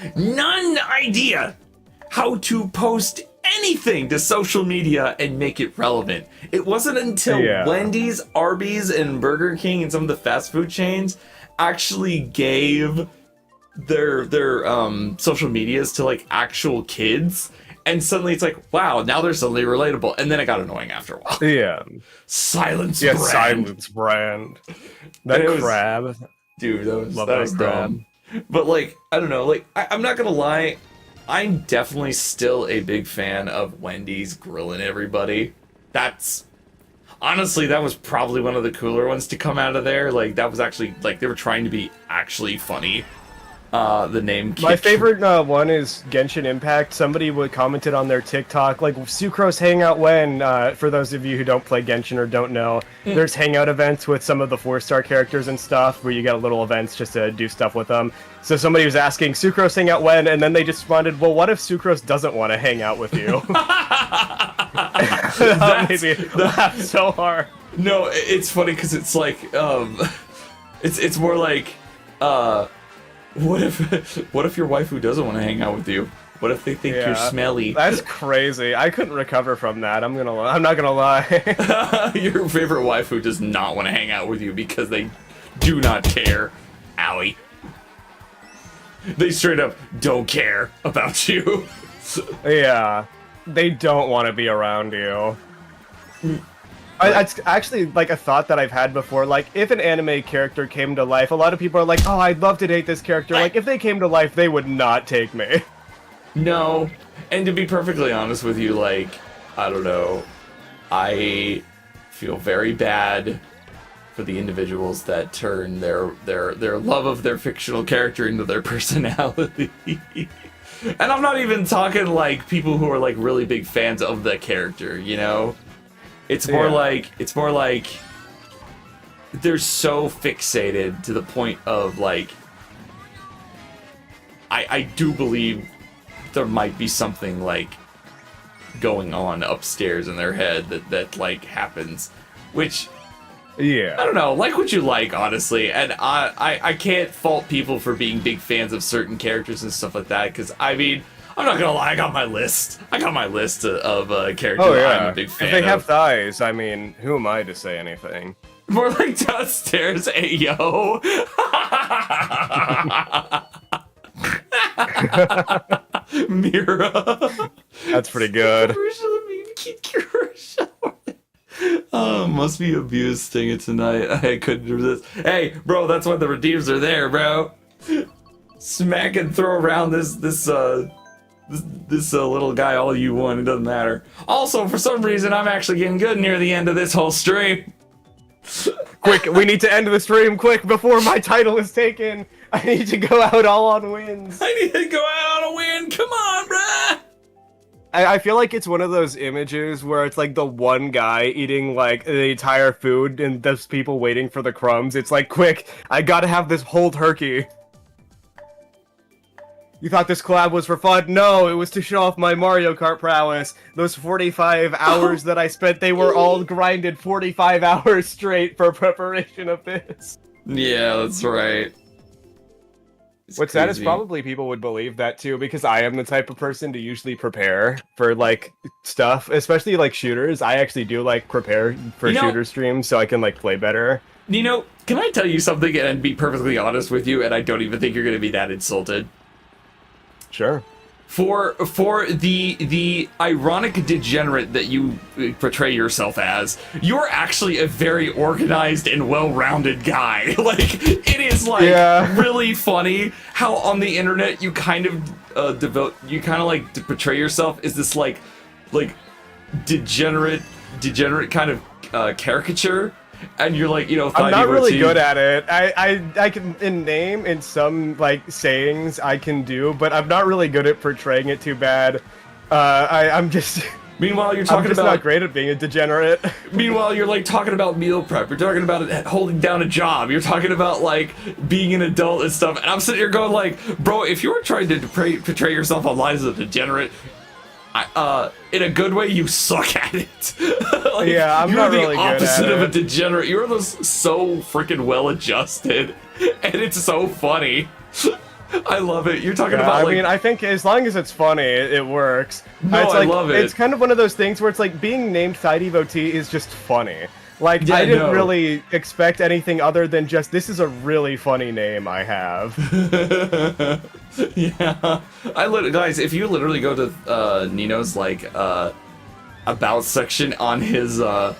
how to post anything to social media and make it relevant. It wasn't until Wendy's, Arby's, and Burger King and some of the fast food chains actually gave their social medias to, like, actual kids, and suddenly it's like, wow, now they're suddenly relatable. And then it got annoying after a while. Yeah. Silence Yeah, brand. Silence brand. That crab. Dude, that was Love dumb. But, like, I don't know, like, I'm not gonna lie, I'm definitely still a big fan of Wendy's grilling everybody. That's... Honestly, that was probably one of the cooler ones to come out of there. Like, that was actually... Like, they were trying to be actually funny. The name... My favorite one is Genshin Impact. Somebody commented on their TikTok, like, Sucrose Hangout when, for those of you who don't play Genshin or don't know, there's hangout events with some of the 4-star characters and stuff, where you get little events just to do stuff with them. So somebody was asking, Sucrose Hangout when, and then they just responded, well, what if Sucrose doesn't want to hang out with you? That made me laugh so hard. No, it's funny because it's like, It's more like, what if your waifu doesn't want to hang out with you? What if they think you're smelly? That's crazy. I couldn't recover from that. I'm not gonna lie. Your favorite waifu does not want to hang out with you because they do not care. Owie. They straight up don't care about you. Yeah, they don't want to be around you. It's actually like a thought that I've had before. Like, if an anime character came to life, a lot of people are like, "Oh, I'd love to date this character." Like, if they came to life, they would not take me. No, and to be perfectly honest with you, like, I don't know, I feel very bad for the individuals that turn their love of their fictional character into their personality. And I'm not even talking like people who are like really big fans of the character, you know? It's more like they're so fixated to the point of like I do believe there might be something like going on upstairs in their head that like happens, which I don't know, like what you like, honestly, and I can't fault people for being big fans of certain characters and stuff like that, because I mean, I'm not gonna lie, I got my list of characters that I'm a big fan if they have of. thighs, I mean, who am I to say anything? More like downstairs, hey yo. Mira. That's pretty good. Oh, must be abused stinging tonight. I couldn't resist. Hey, bro, that's why the redeems are there, bro. Smack and throw around this little guy all you want. It doesn't matter. Also, for some reason, I'm actually getting good near the end of this whole stream. Quick, we need to end the stream quick before my title is taken. I need to go out all on wins. I need to go out on a win. Come on, bruh. I feel like it's one of those images where it's like the one guy eating like the entire food and there's people waiting for the crumbs. It's like, quick, I gotta have this whole turkey. You thought this collab was for fun? No, it was to show off my Mario Kart prowess. Those 45 hours that I spent, they were all grinded 45 hours straight for preparation of this. Yeah, that's right. What's sad is probably people would believe that too, because I am the type of person to usually prepare for like stuff, especially like shooters. I actually do like prepare for shooter streams so I can like play better. You know, can I tell you something and be perfectly honest with you, and I don't even think you're going to be that insulted? Sure. For the ironic degenerate that you portray yourself as, you're actually a very organized and well-rounded guy. Like, it is like really funny how on the internet you kind of like to portray yourself as this like degenerate kind of caricature. And you're like, you know, I'm not really good at it. I can in some like sayings I can do, but I'm not really good at portraying it too bad. I'm just. Meanwhile, you're talking about not great at being a degenerate. Meanwhile, you're like talking about meal prep. You're talking about holding down a job. You're talking about like being an adult and stuff. And I'm sitting here going like, bro, if you were trying to portray yourself online as a degenerate, in a good way, you suck at it. Like, yeah, I'm not really good at it. You're the opposite of a degenerate. You're so freaking well-adjusted, and it's so funny. I love it. You're talking about like... I mean, I think as long as it's funny, it works. No, it's I like, love it. It's kind of one of those things where it's like being named Thigh Devotee is just funny. Like, yeah, I didn't really expect anything other than just, this is a really funny name I have. Yeah. Guys, if you literally go to Nino's, like, about section on his, by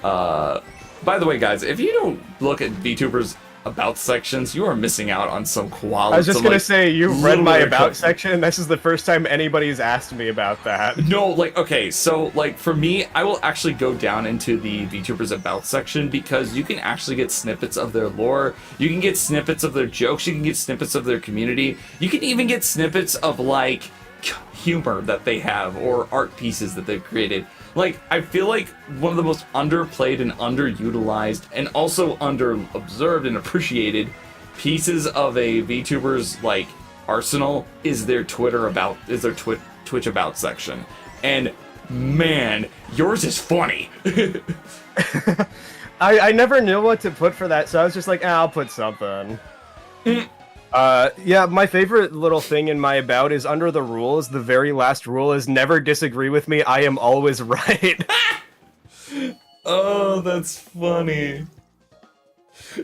the way, guys, if you don't look at VTubers' about sections, you are missing out on some quality. I was just gonna say, you've read my about section. This is the first time anybody's asked me about that. No, like, okay, so, like, for me, I will actually go down into the VTubers about section because you can actually get snippets of their lore, you can get snippets of their jokes, you can get snippets of their community, you can even get snippets of, like, humor that they have or art pieces that they've created. Like, I feel like one of the most underplayed and underutilized and also underobserved and appreciated pieces of a VTuber's, like, arsenal is their Twitch about section. And man, yours is funny. I never knew what to put for that, so I was just like, I'll put something. Yeah, my favorite little thing in my about is under the rules, the very last rule is never disagree with me, I am always right. Oh, that's funny.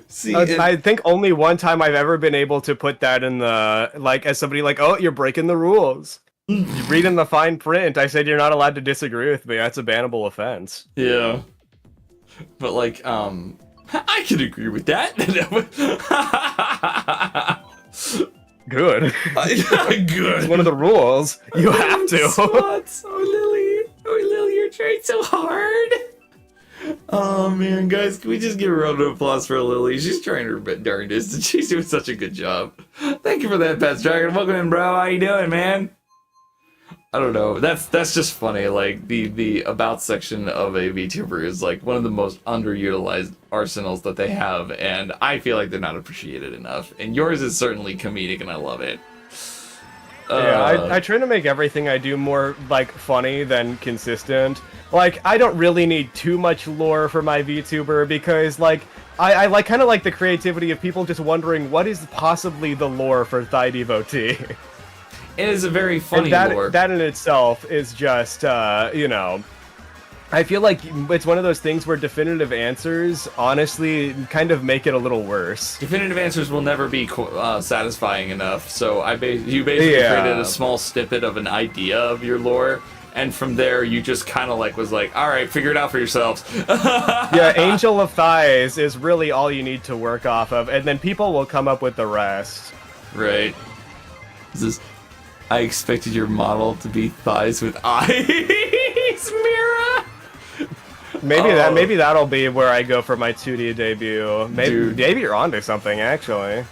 See, I think only one time I've ever been able to put that in the, like, as somebody like, oh, you're breaking the rules. You read in the fine print, I said you're not allowed to disagree with me, that's a bannable offense. yeah. But like, I can agree with that. Good. Good. It's one of the rules. You have to. Spots. Oh, Lily, you're trying so hard. Oh man, guys, can we just give a round of applause for Lily? She's trying her darndest, and she's doing such a good job. Thank you for that, Pets Dragon. Welcome in, bro. How you doing, man? I don't know. That's just funny. Like the about section of a VTuber is like one of the most underutilized arsenals that they have, and I feel like they're not appreciated enough. And yours is certainly comedic, and I love it. Yeah, I try to make everything I do more, like, funny than consistent. Like, I don't really need too much lore for my VTuber, because, like, I like kind of like the creativity of people just wondering what is possibly the lore for Thigh Devotee. It is a very funny lore. That in itself is just, you know... I feel like it's one of those things where definitive answers, honestly, kind of make it a little worse. Definitive answers will never be satisfying enough, so you basically created a small snippet of an idea of your lore, and from there you just kind of like was like, alright, figure it out for yourselves. Yeah, Angel of Thighs is really all you need to work off of, and then people will come up with the rest. Right. I expected your model to be thighs with eyes, Mira! Maybe that'll be where I go for my 2D debut. Maybe you're onto something, actually.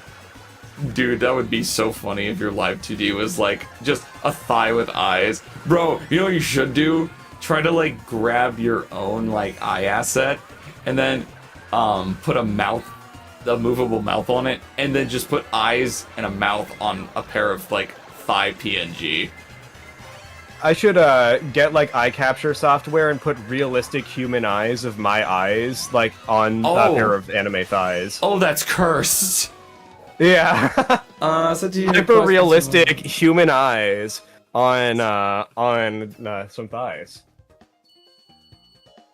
Dude, that would be so funny if your live 2D was like just a thigh with eyes. Bro, you know what you should do? Try to like grab your own like eye asset and then put a movable mouth on it, and then just put eyes and a mouth on a pair of like thigh PNG. I should get like eye capture software and put realistic human eyes of my eyes like on a pair of anime thighs. Oh, that's cursed. Yeah. Hyper realistic human eyes on some thighs.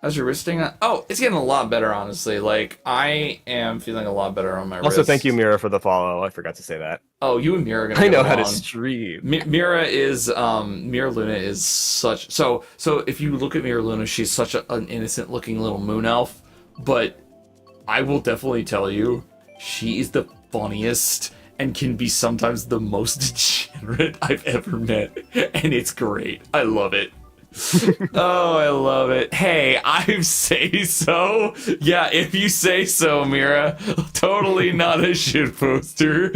How's your wristing? Oh, it's getting a lot better, honestly. Like, I am feeling a lot better on my wrist. Also, thank you, Mira, for the follow. I forgot to say that. Oh, you and Mira are gonna I know get how to along. stream. Mira Luna is such... So if you look at Mira Luna, she's such an innocent-looking little moon elf, but I will definitely tell you, she is the funniest and can be sometimes the most degenerate I've ever met, and it's great. I love it. Oh, I love it. Hey, I say so. Yeah, if you say so, Mira. Totally not a shit poster.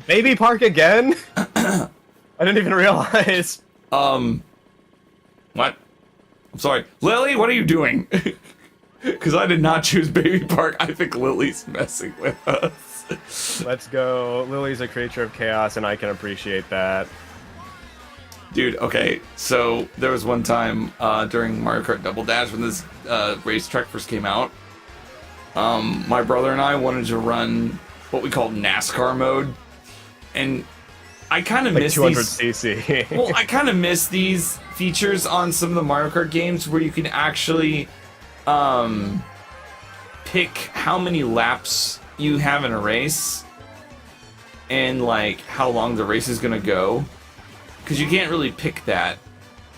Baby Park again? I didn't even realize. What? I'm sorry. Lily, what are you doing? Because I did not choose Baby Park. I think Lily's messing with us. Let's go. Lily's a creature of chaos, and I can appreciate that. Dude, okay, so there was one time during Mario Kart Double Dash when this racetrack first came out, my brother and I wanted to run what we called NASCAR mode, and I kind of miss 200cc. Well, I kind of miss these features on some of the Mario Kart games where you can actually pick how many laps you have in a race and like how long the race is gonna go. Because you can't really pick that.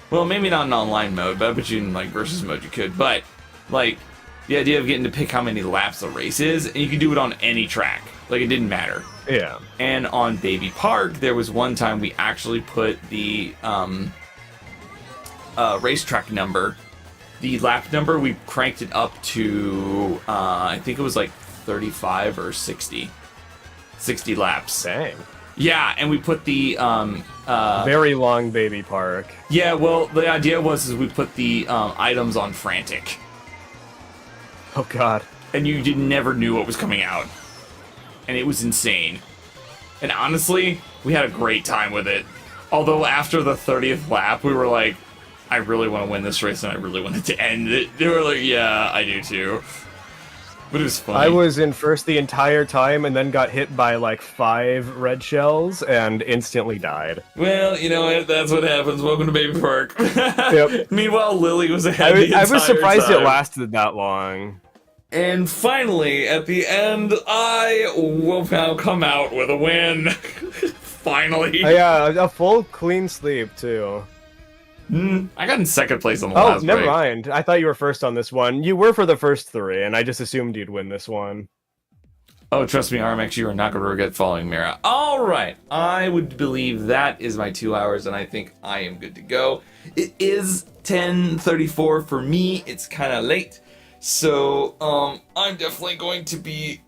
Well, maybe not in online mode, but I bet you in like versus mode you could. But like the idea of getting to pick how many laps the race is, and you can do it on any track. Like it didn't matter. Yeah. And on Baby Park, there was one time we actually put the racetrack number, the lap number, we cranked it up to I think it was like 35 or 60 laps. Dang. Yeah, and we put the very long Baby Park. Yeah, well, the idea was we put the items on frantic, Oh god. and you never knew what was coming out, and it was insane. And honestly, we had a great time with it. Although after the 30th lap, we were like, I really want to win this race, and I really want it to end. They were like, yeah, I do too. But it was funny. I was in first the entire time and then got hit by like 5 red shells and instantly died. Well, you know what? That's what happens. Welcome to Baby Park. Yep. Meanwhile, Lily was ahead the entire I was surprised time. it lasted that long. And finally, at the end, I will now come out with a win. Finally. Yeah, a full clean sleep too. I got in second place on the Oh, last never break. mind. I thought you were first on this one. You were for the first 3, and I just assumed you'd win this one. Oh, trust me, Armax, you are not going to regret following Mira. All right, I would believe that is my 2 hours, and I think I am good to go. It is 10:34 for me. It's kind of late, so I'm definitely going to be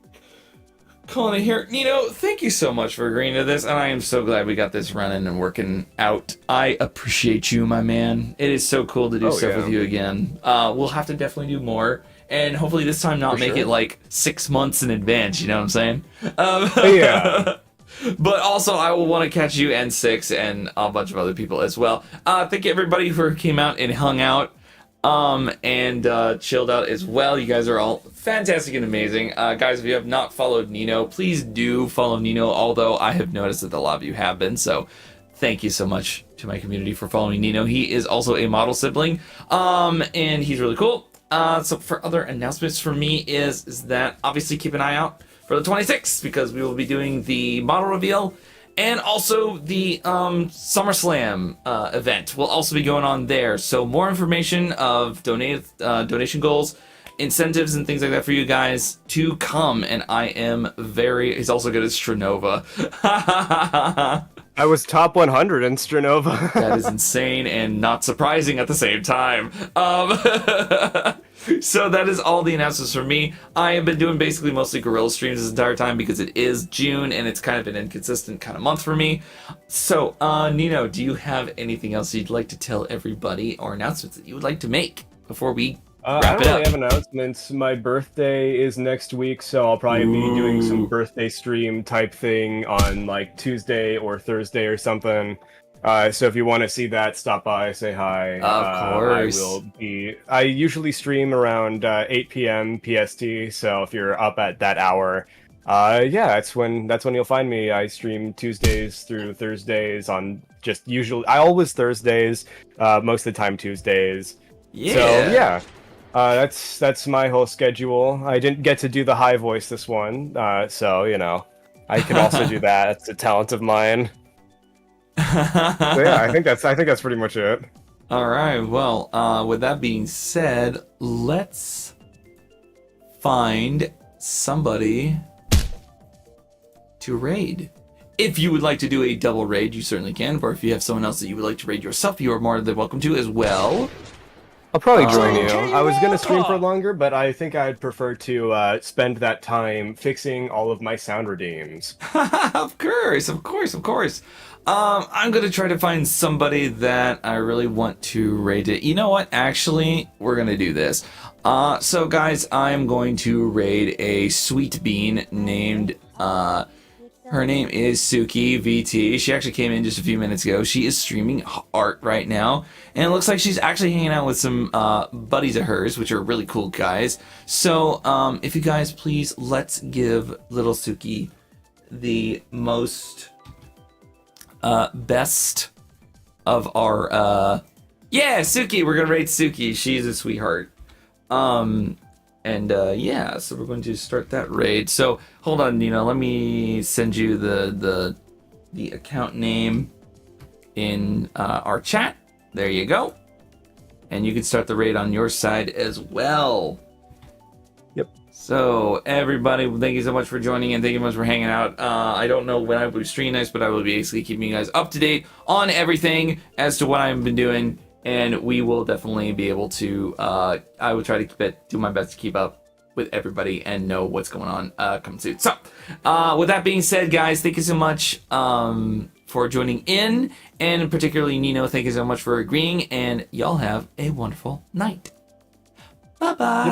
calling it here. Nino, thank you so much for agreeing to this, and I am so glad we got this running and working out. I appreciate you, my man. It is so cool to do stuff with you again. We'll have to definitely do more, and hopefully this time not make it like 6 months in advance, you know what I'm saying? Yeah. But also, I will want to catch you and Six and a bunch of other people as well. Thank you everybody who came out and hung out. And chilled out as well. You guys are all fantastic and amazing. Guys, if you have not followed Nino, please do follow Nino, although I have noticed that a lot of you have been, so thank you so much to my community for following Nino. He is also a model sibling, and he's really cool. So for other announcements for me is that obviously keep an eye out for the 26th, because we will be doing the model reveal. And also the SummerSlam event will also be going on there. So more information of donation goals, incentives, and things like that for you guys to come. And I am he's also good at Stranova. I was top 100 in Stranova. That is insane and not surprising at the same time. So that is all the announcements for me. I have been doing basically mostly Gorilla streams this entire time because it is June and it's kind of an inconsistent kind of month for me. So, Nino, do you have anything else you'd like to tell everybody or announcements that you would like to make before we wrap I it don't up? really have announcements. My birthday is next week, so I'll probably be doing some birthday stream type thing on like Tuesday or Thursday or something. So if you want to see that, stop by, say hi. Of course. I usually stream around 8 p.m. PST, so if you're up at that hour, yeah, that's when you'll find me. I stream Tuesdays through Thursdays on I always Thursdays, most of the time Tuesdays. Yeah. So yeah. That's my whole schedule. I didn't get to do the high voice this one, so you know, I can also do that. It's a talent of mine. So yeah, I think that's pretty much it. All right. Well, with that being said, let's find somebody to raid. If you would like to do a double raid, you certainly can. Or if you have someone else that you would like to raid yourself, you are more than welcome to as well. I'll probably join you. I was gonna stream for longer, but I think I'd prefer to spend that time fixing all of my sound redeems. Of course. I'm gonna try to find somebody that I really want to raid it. You know what? Actually, we're gonna do this. So guys, I'm going to raid a sweet bean named her name is Suki VT. She actually came in just a few minutes ago. She is streaming art right now, and it looks like she's actually hanging out with some buddies of hers, which are really cool guys. So if you guys please, let's give little Suki the most best of our yeah, Suki. We're gonna raid Suki. She's a sweetheart. Yeah, so we're going to start that raid. So hold on, Nina. Let me send you the account name in our chat. There you go. And you can start the raid on your side as well. Yep. So everybody, thank you so much for joining and thank you so much for hanging out. I don't know when I will stream this, but I will be basically keeping you guys up to date on everything as to what I've been doing. And we will definitely be able to, I will try to do my best to keep up with everybody and know what's going on coming soon. So, with that being said, guys, thank you so much for joining in. And particularly, Nino, thank you so much for agreeing. And y'all have a wonderful night. Bye-bye.